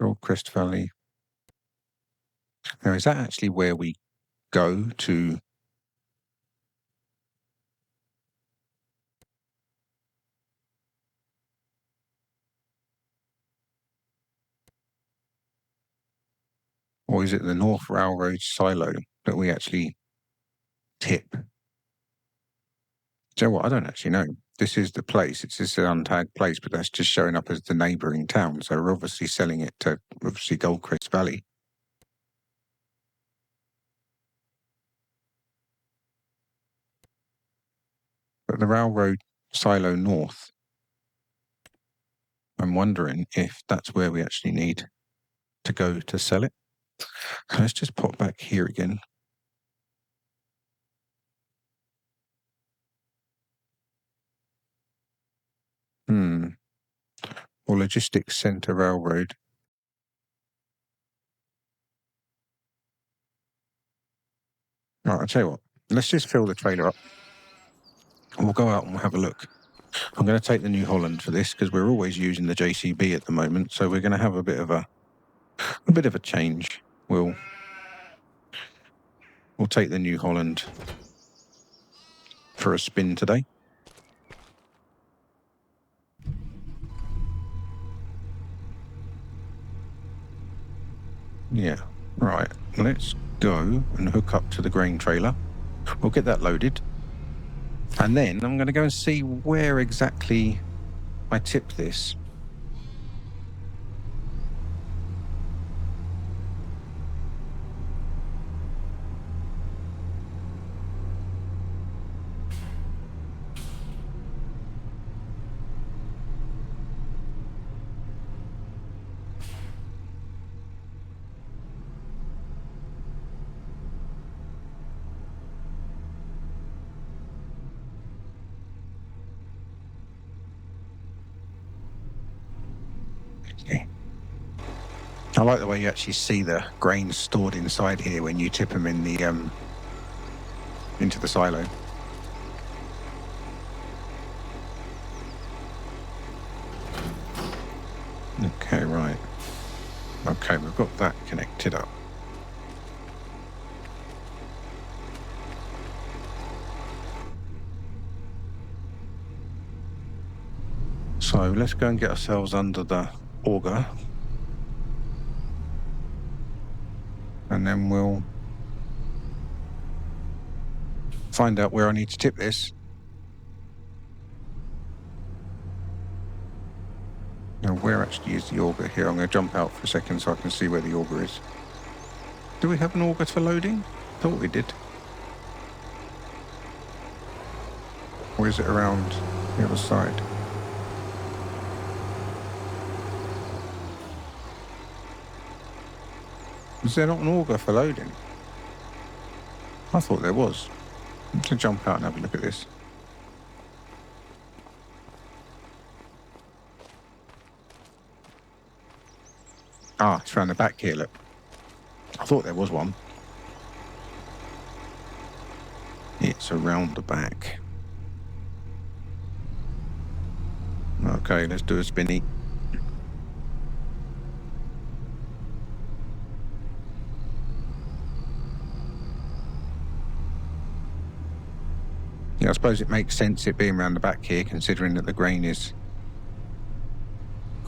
Goldcrest Valley. Now, is that actually where we go to? Or is it the North Railroad silo that we actually tip? Do you know what? I don't actually know. This is the place. It's just an untagged place, but that's just showing up as the neighbouring town. So we're obviously selling it to, obviously, Goldcrest Valley. But the Railroad Silo North, I'm wondering if that's where we actually need to go to sell it. So let's just pop back here again. Or Logistics Centre Railroad. Right, I'll tell you what. Let's just fill the trailer up. And we'll go out and we'll have a look. I'm going to take the New Holland for this because we're always using the JCB at the moment. So we're going to have a bit of a change. We'll take the New Holland for a spin today. Yeah, right. Let's go and hook up to the grain trailer. We'll get that loaded. And then I'm going to go and see where exactly I tip this. I like the way you actually see the grain stored inside here when you tip them in the into the silo. Okay, right. Okay, we've got that connected up. So let's go and get ourselves under the auger. And then we'll find out where I need to tip this. Now, where actually is the auger here? I'm going to jump out for a second so I can see where the auger is. Do we have an auger for loading? Thought we did. Or is it around the other side? Is there not an auger for loading? I thought there was. I'm going to jump out and have a look at this. Ah, it's around the back here, look. I thought there was one. It's around the back. Okay, let's do a spinny. Yeah, I suppose it makes sense it being around the back here, considering that the grain is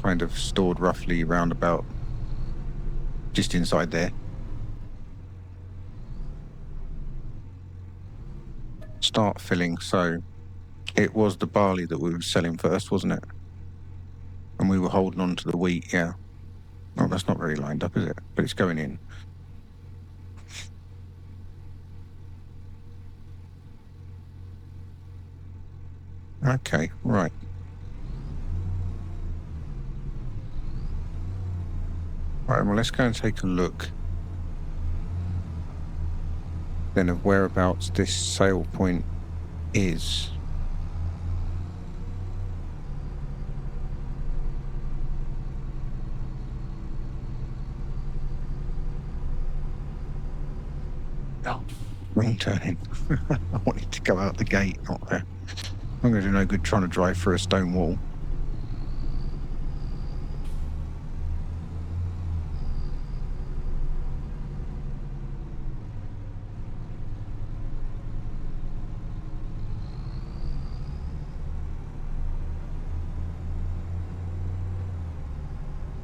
kind of stored roughly around about just inside there. Start filling. So it was the barley that we were selling first, wasn't it? And we were holding on to the wheat, yeah. Oh, that's not very lined up, is it? But it's going in. Okay, right. Right, well, let's go and take a look then of whereabouts this sale point is. Oh, wrong turning. I wanted to go out the gate, not there. I'm going to do no good trying to drive through a stone wall.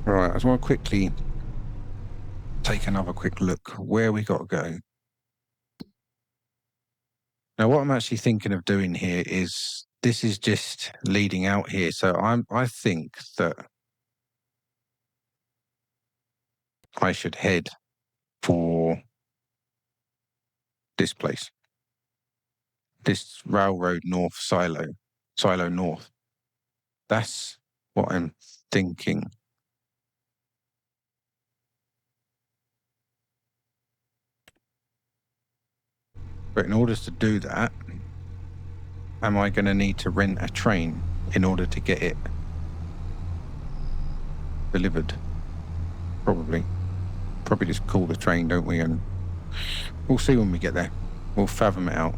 Right, I just want to quickly take another quick look where we got to go. Now, what I'm actually thinking of doing here is this is just leading out here. So I think that I should head for this place, this Railroad North Silo North. That's what I'm thinking. But in order to do that, am I going to need to rent a train in order to get it delivered? Probably just call the train, don't we? And we'll see when we get there. We'll fathom it out.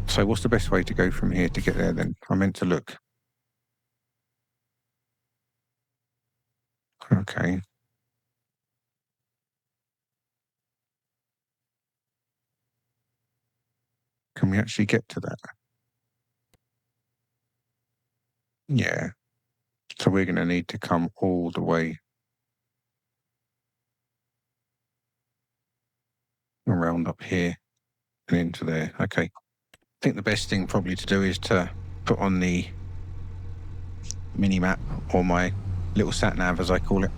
So what's the best way to go from here to get there then? I meant to look. Okay. Can we actually get to that? Yeah. So we're going to need to come all the way around up here and into there. Okay. I think the best thing probably to do is to put on the mini map, or my little sat nav as I call it.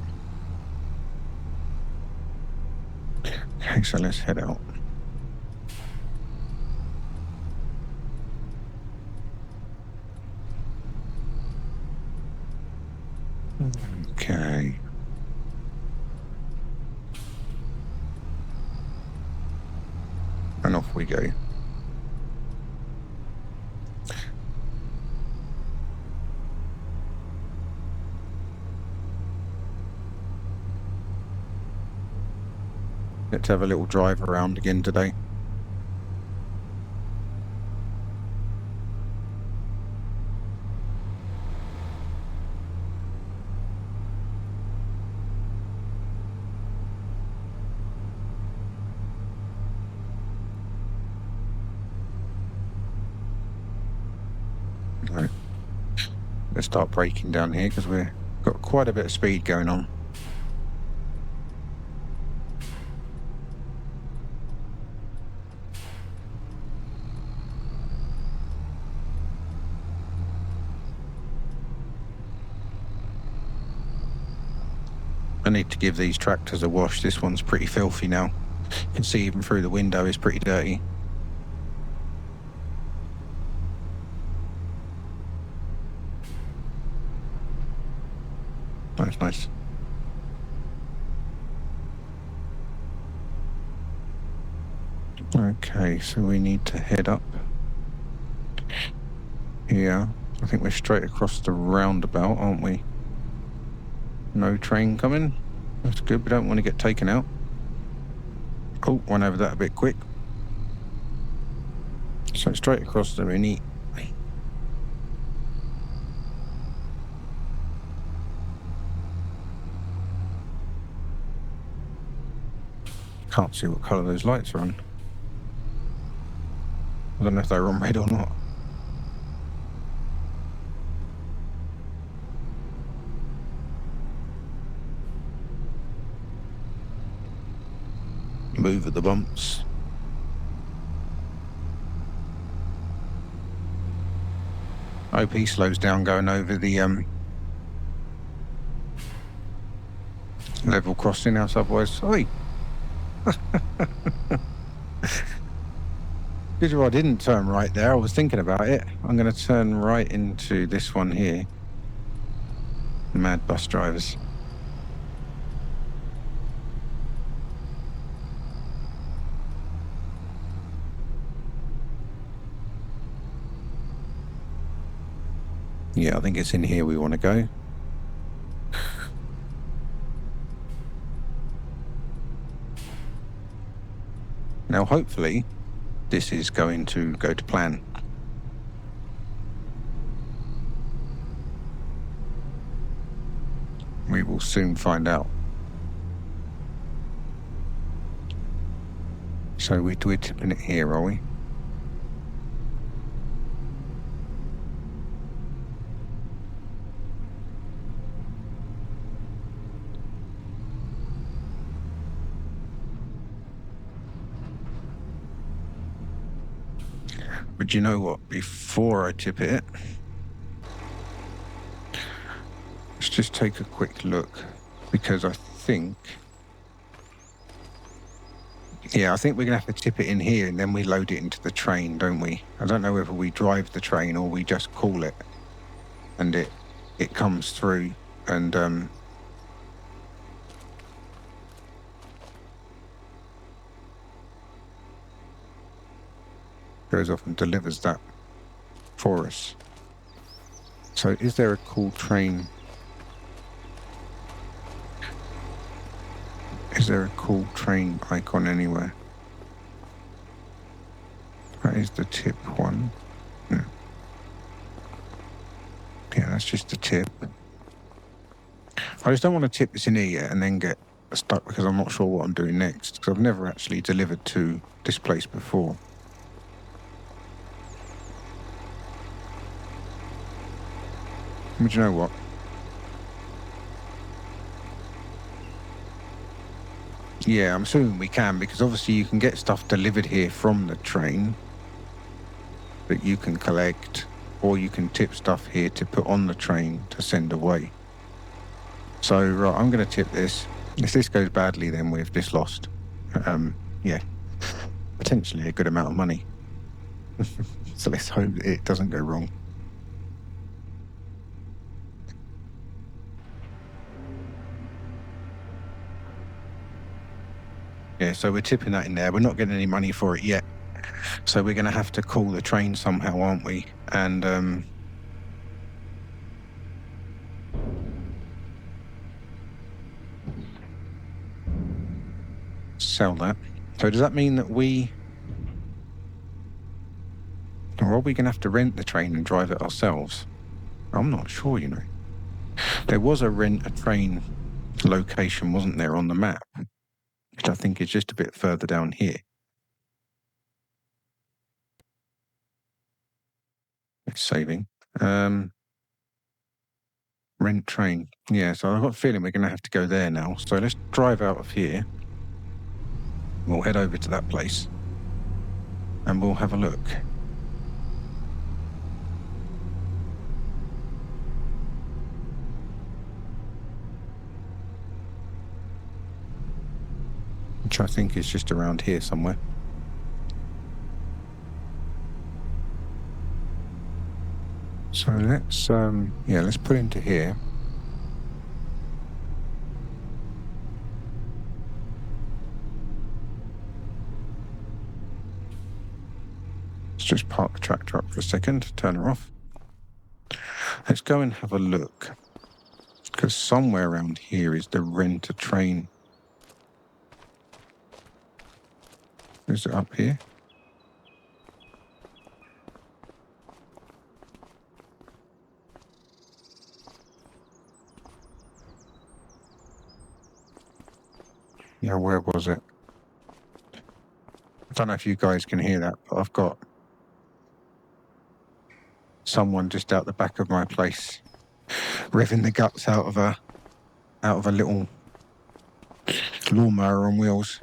Okay, so let's head out. Okay. And off we go. Let's have a little drive around again today. Right. Let's start braking down here because we've got quite a bit of speed going on. I need to give these tractors a wash. This one's pretty filthy now. You can see even through the window it's pretty dirty. That's nice. Okay, so we need to head up here. I think we're straight across the roundabout, aren't we? No train coming. That's good. We don't want to get taken out. Oh, went over that a bit quick. So straight across the mini. Can't see what colour those lights are on. I don't know if they're on red or not. Move at the bumps. OP slows down going over the level crossing else otherwise. Oi! Good job I didn't turn right there. I was thinking about it. I'm going to turn right into this one here. Mad bus drivers. Yeah, I think it's in here we want to go. Now, hopefully, this is going to go to plan. We will soon find out. So we're tipping it here, are we? But you know what? Before I tip it, let's just take a quick look, because I think we're going to have to tip it in here and then we load it into the train, don't we? I don't know whether we drive the train or we just call it and it comes through and goes off and delivers that for us. So is there a cool train? Is there a cool train icon anywhere? That is the tip one. Yeah, that's just the tip. I just don't want to tip this in here yet and then get stuck because I'm not sure what I'm doing next, because I've never actually delivered to this place before. But you know what? Yeah, I'm assuming we can, because obviously you can get stuff delivered here from the train that you can collect, or you can tip stuff here to put on the train to send away. So, right, I'm going to tip this. If this goes badly, then we've just lost. Yeah, potentially a good amount of money. So let's hope it doesn't go wrong. Yeah, so we're tipping that in there. We're not getting any money for it yet. So we're going to have to call the train somehow, aren't we? And sell that. So does that mean that or are we going to have to rent the train and drive it ourselves? I'm not sure, you know. There was a rent a train location, wasn't there, on the map? Which I think is just a bit further down here. It's saving. Rent train. Yeah, so I've got a feeling we're going to have to go there now. So let's drive out of here. We'll head over to that place and we'll have a look. Which I think is just around here somewhere. So let's put into here. Let's just park the tractor up for a second, turn her off. Let's go and have a look, because somewhere around here is the rent a train. Is it up here? Yeah, where was it? don't know if you guys can hear that, but I've got someone just out the back of my place revving the guts out of a little lawnmower on wheels.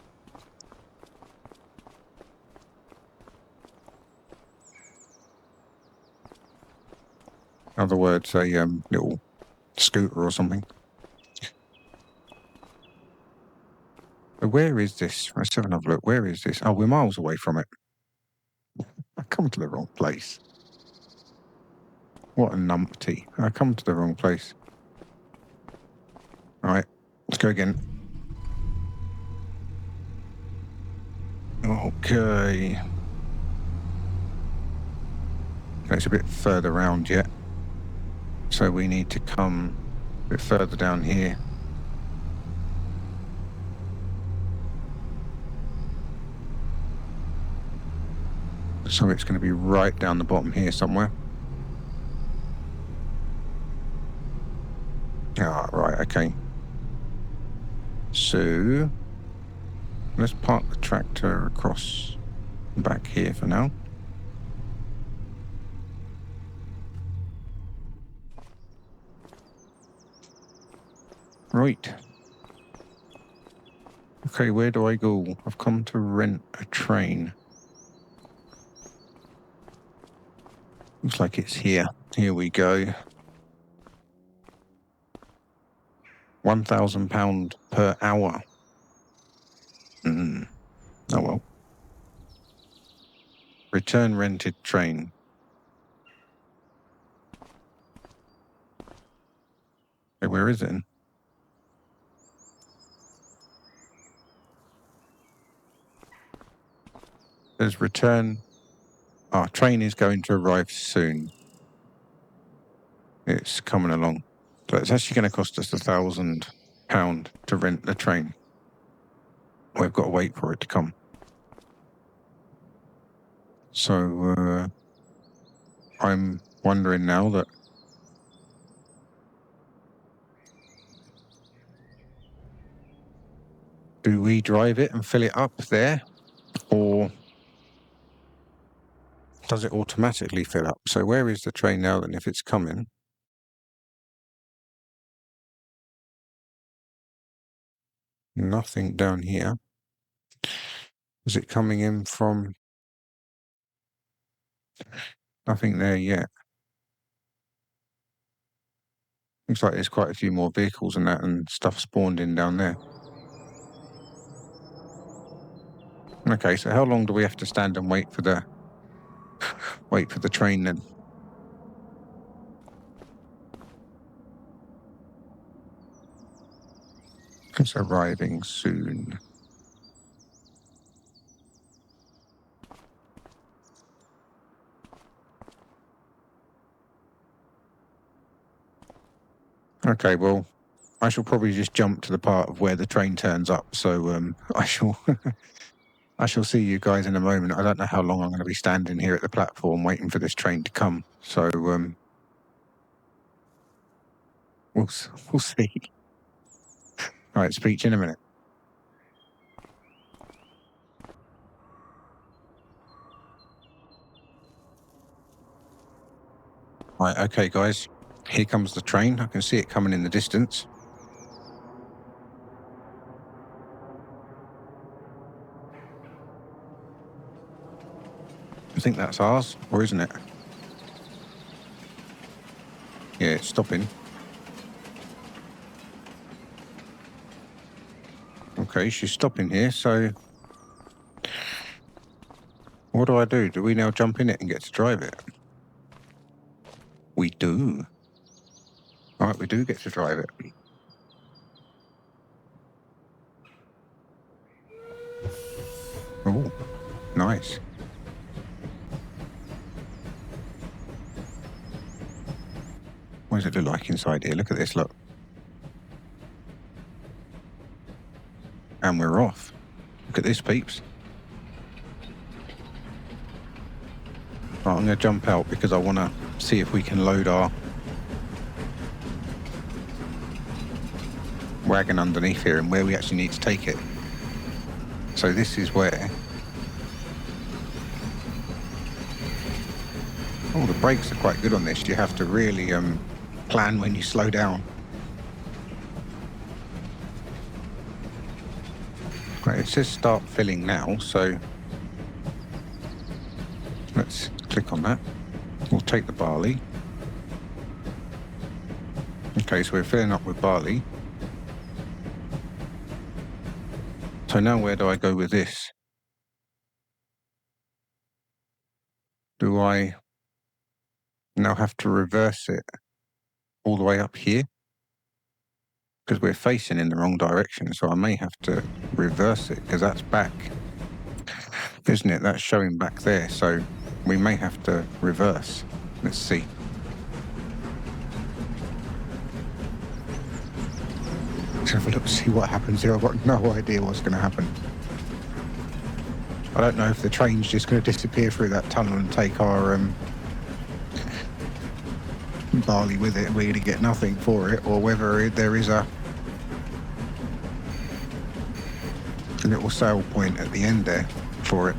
In other words, a little scooter or something. But where is this? Let's have another look. Where is this? Oh, we're miles away from it. I come to the wrong place. What a numpty. I come to the wrong place. All right, let's go again. Okay. It's a bit further round yet. So we need to come a bit further down here. So it's going to be right down the bottom here somewhere. Ah, right, okay. So let's park the tractor across back here for now. Right. Okay, where do I go? I've come to rent a train. Looks like it's here. Here we go. £1,000 per hour. Oh well. Return rented train. Okay, where is it? There's return. Our train is going to arrive soon. It's coming along. So it's actually going to cost us £1,000 to rent the train. We've got to wait for it to come. So I'm wondering now that do we drive it and fill it up there, or does it automatically fill up? So where is the train now then, if it's coming? Nothing down here. Is it coming in from? Nothing there yet. Looks like there's quite a few more vehicles and that and stuff spawned in down there. Okay, so how long do we have to stand and wait for the train then? It's arriving soon. Okay, well, I shall probably just jump to the part of where the train turns up. So I shall I shall see you guys in a moment. I don't know how long I'm going to be standing here at the platform waiting for this train to come. So we'll see. All right, speak to you in a minute. Right, okay, guys. Here comes the train. I can see it coming in the distance. I think that's ours, or isn't it? Yeah, it's stopping. Okay, she's stopping here, so what do I do? Do we now jump in it and get to drive it? We do. All right, we do get to drive it. Oh, nice. What does it look like inside here? Look at this, look. And we're off. Look at this, peeps. Right, I'm going to jump out because I want to see if we can load our wagon underneath here and where we actually need to take it. So this is where Oh, the brakes are quite good on this. You have to really plan when you slow down. Right, it says start filling now, so let's click on that. We'll take the barley. Okay, so we're filling up with barley. So now where do I go with this? Do I now have to reverse it all the way up here? Because we're facing in the wrong direction, so I may have to reverse it, because that's back, isn't it? That's showing back there, so we may have to reverse. Let's see. Let's have a look, see what happens here. I've got no idea what's going to happen. I don't know if the train's just going to disappear through that tunnel and take our barley with it and we're going to get nothing for it, or whether there is a little sale point at the end there for it.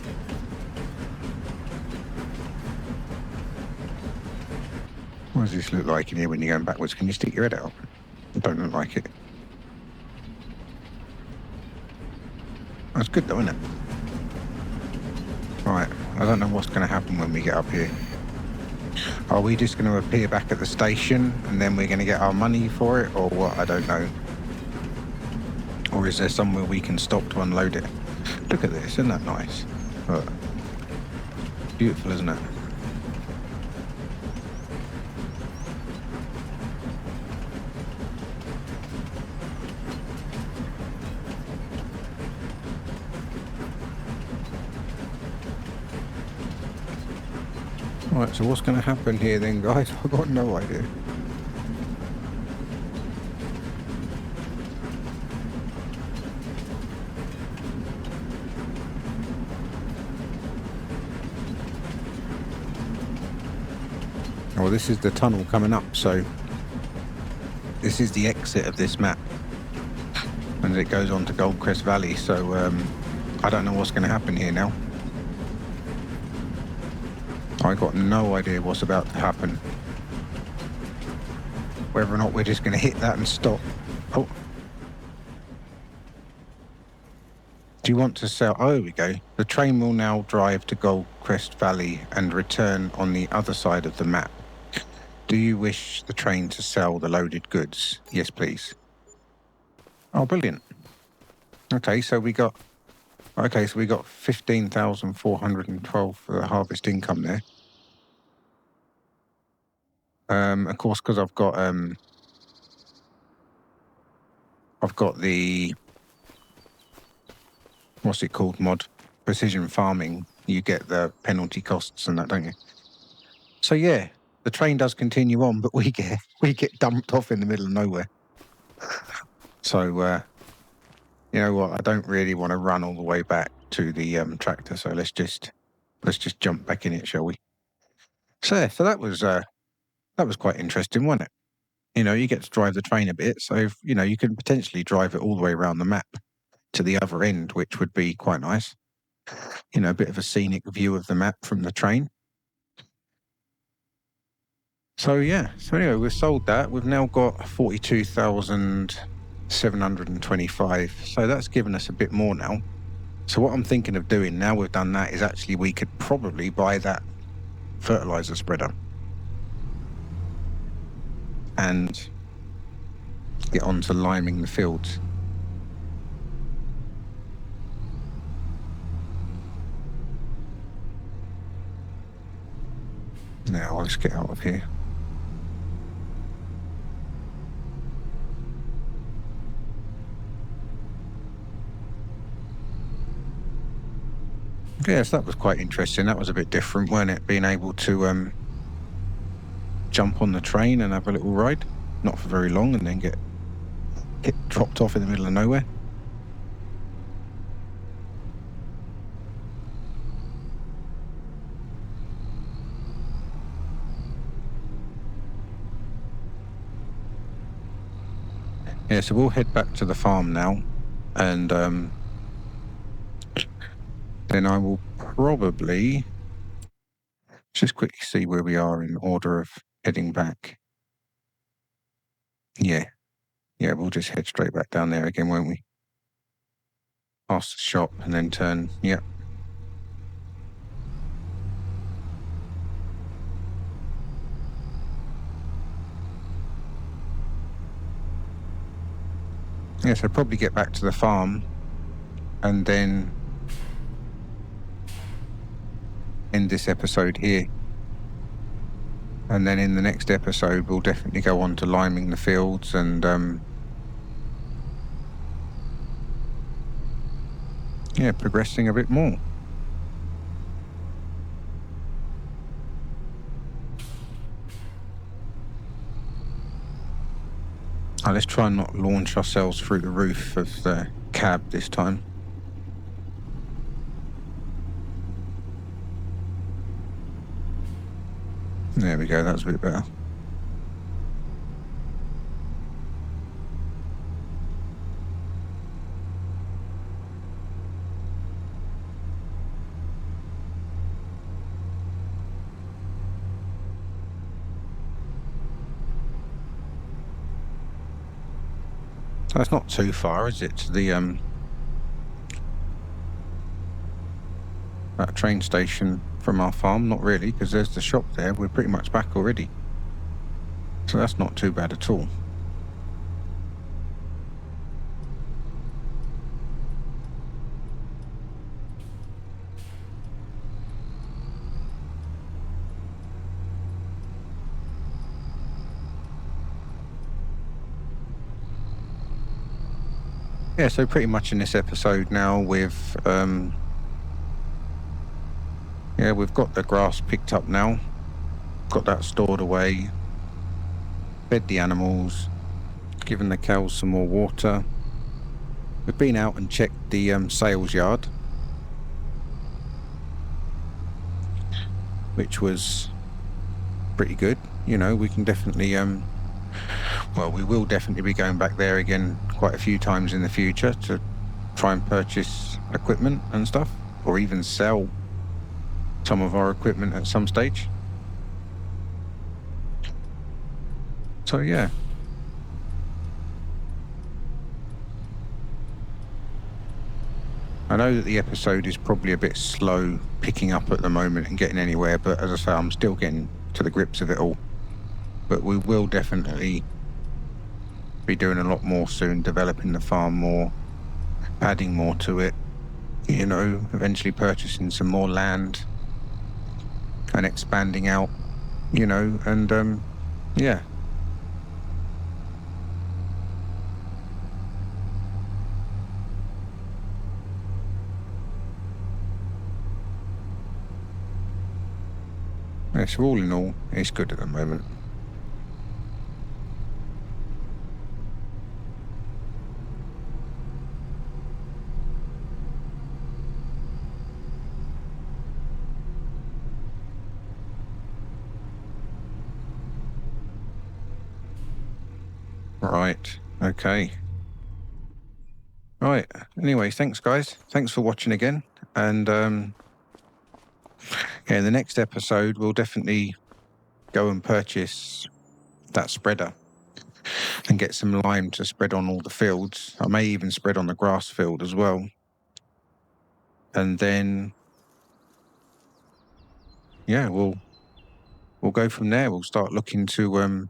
What does this look like in here when you're going backwards? Can you stick your head out? It don't look like it. That's good though, isn't it? Right, I don't know what's going to happen when we get up here. Are we just going to appear back at the station and then we're going to get our money for it, or what? I don't know. Or is there somewhere we can stop to unload it? Look at this, isn't that nice? Look. Beautiful, isn't it? Right, so what's going to happen here then, guys? I've got no idea. Well, this is the tunnel coming up, so this is the exit of this map. And it goes on to Goldcrest Valley, so I don't know what's going to happen here now. I got no idea what's about to happen. Whether or not we're just going to hit that and stop. Oh. Do you want to sell? Oh, here we go. The train will now drive to Goldcrest Valley and return on the other side of the map. Do you wish the train to sell the loaded goods? Yes, please. Oh, brilliant. Okay, so we got 15,412 for the harvest income there. Of course, because I've got the, what's it called, mod? Precision farming. You get the penalty costs and that, don't you? So yeah, the train does continue on, but we get dumped off in the middle of nowhere. So you know what? I don't really want to run all the way back to the tractor. So let's just jump back in it, shall we? So that was quite interesting, wasn't it? You know, you get to drive the train a bit, so you know you can potentially drive it all the way around the map to the other end, which would be quite nice. You know, a bit of a scenic view of the map from the train. So yeah, so anyway, we've sold that. We've now got 42,725. So that's given us a bit more now. So what I'm thinking of doing now we've done that is actually we could probably buy that fertilizer spreader and get on to liming the fields. Now let's get out of here. Yes, that was quite interesting. That was a bit different, weren't it? Being able to jump on the train and have a little ride, not for very long, and then get dropped off in the middle of nowhere. Yeah, so we'll head back to the farm now, and then I will probably Just quickly see where we are in order of heading back. Yeah, we'll just head straight back down there again, won't we? Past the shop and then turn, yeah. Yeah, so probably get back to the farm and then end this episode here. And then in the next episode, we'll definitely go on to liming the fields and progressing a bit more. Let's try and not launch ourselves through the roof of the cab this time. There we go, that's a bit better. That's not too far, is it, to the that train station from our farm? Not really, because there's the shop there. We're pretty much back already. So that's not too bad at all. Yeah, so pretty much in this episode now we've got the grass picked up now, got that stored away, fed the animals, given the cows some more water. We've been out and checked the sales yard, which was pretty good. You know, we can definitely we will definitely be going back there again quite a few times in the future to try and purchase equipment and stuff, or even sell some of our equipment at some stage. So yeah. I know that the episode is probably a bit slow picking up at the moment and getting anywhere, but as I say, I'm still getting to the grips of it all. But we will definitely be doing a lot more soon, developing the farm more, adding more to it, you know, eventually purchasing some more land and expanding out, you know, and yeah. Yeah, so all in all, it's good at the moment. Right, okay. Right, anyway, thanks guys. Thanks for watching again. And in the next episode, we'll definitely go and purchase that spreader and get some lime to spread on all the fields. I may even spread on the grass field as well. And then, yeah, we'll go from there. We'll start looking to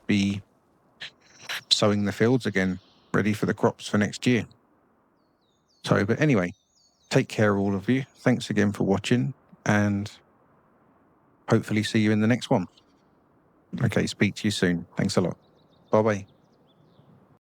be sowing the fields again, ready for the crops for next year. So, but anyway, take care, all of you. Thanks again for watching, and hopefully see you in the next one. Okay, speak to you soon. Thanks a lot. Bye-bye.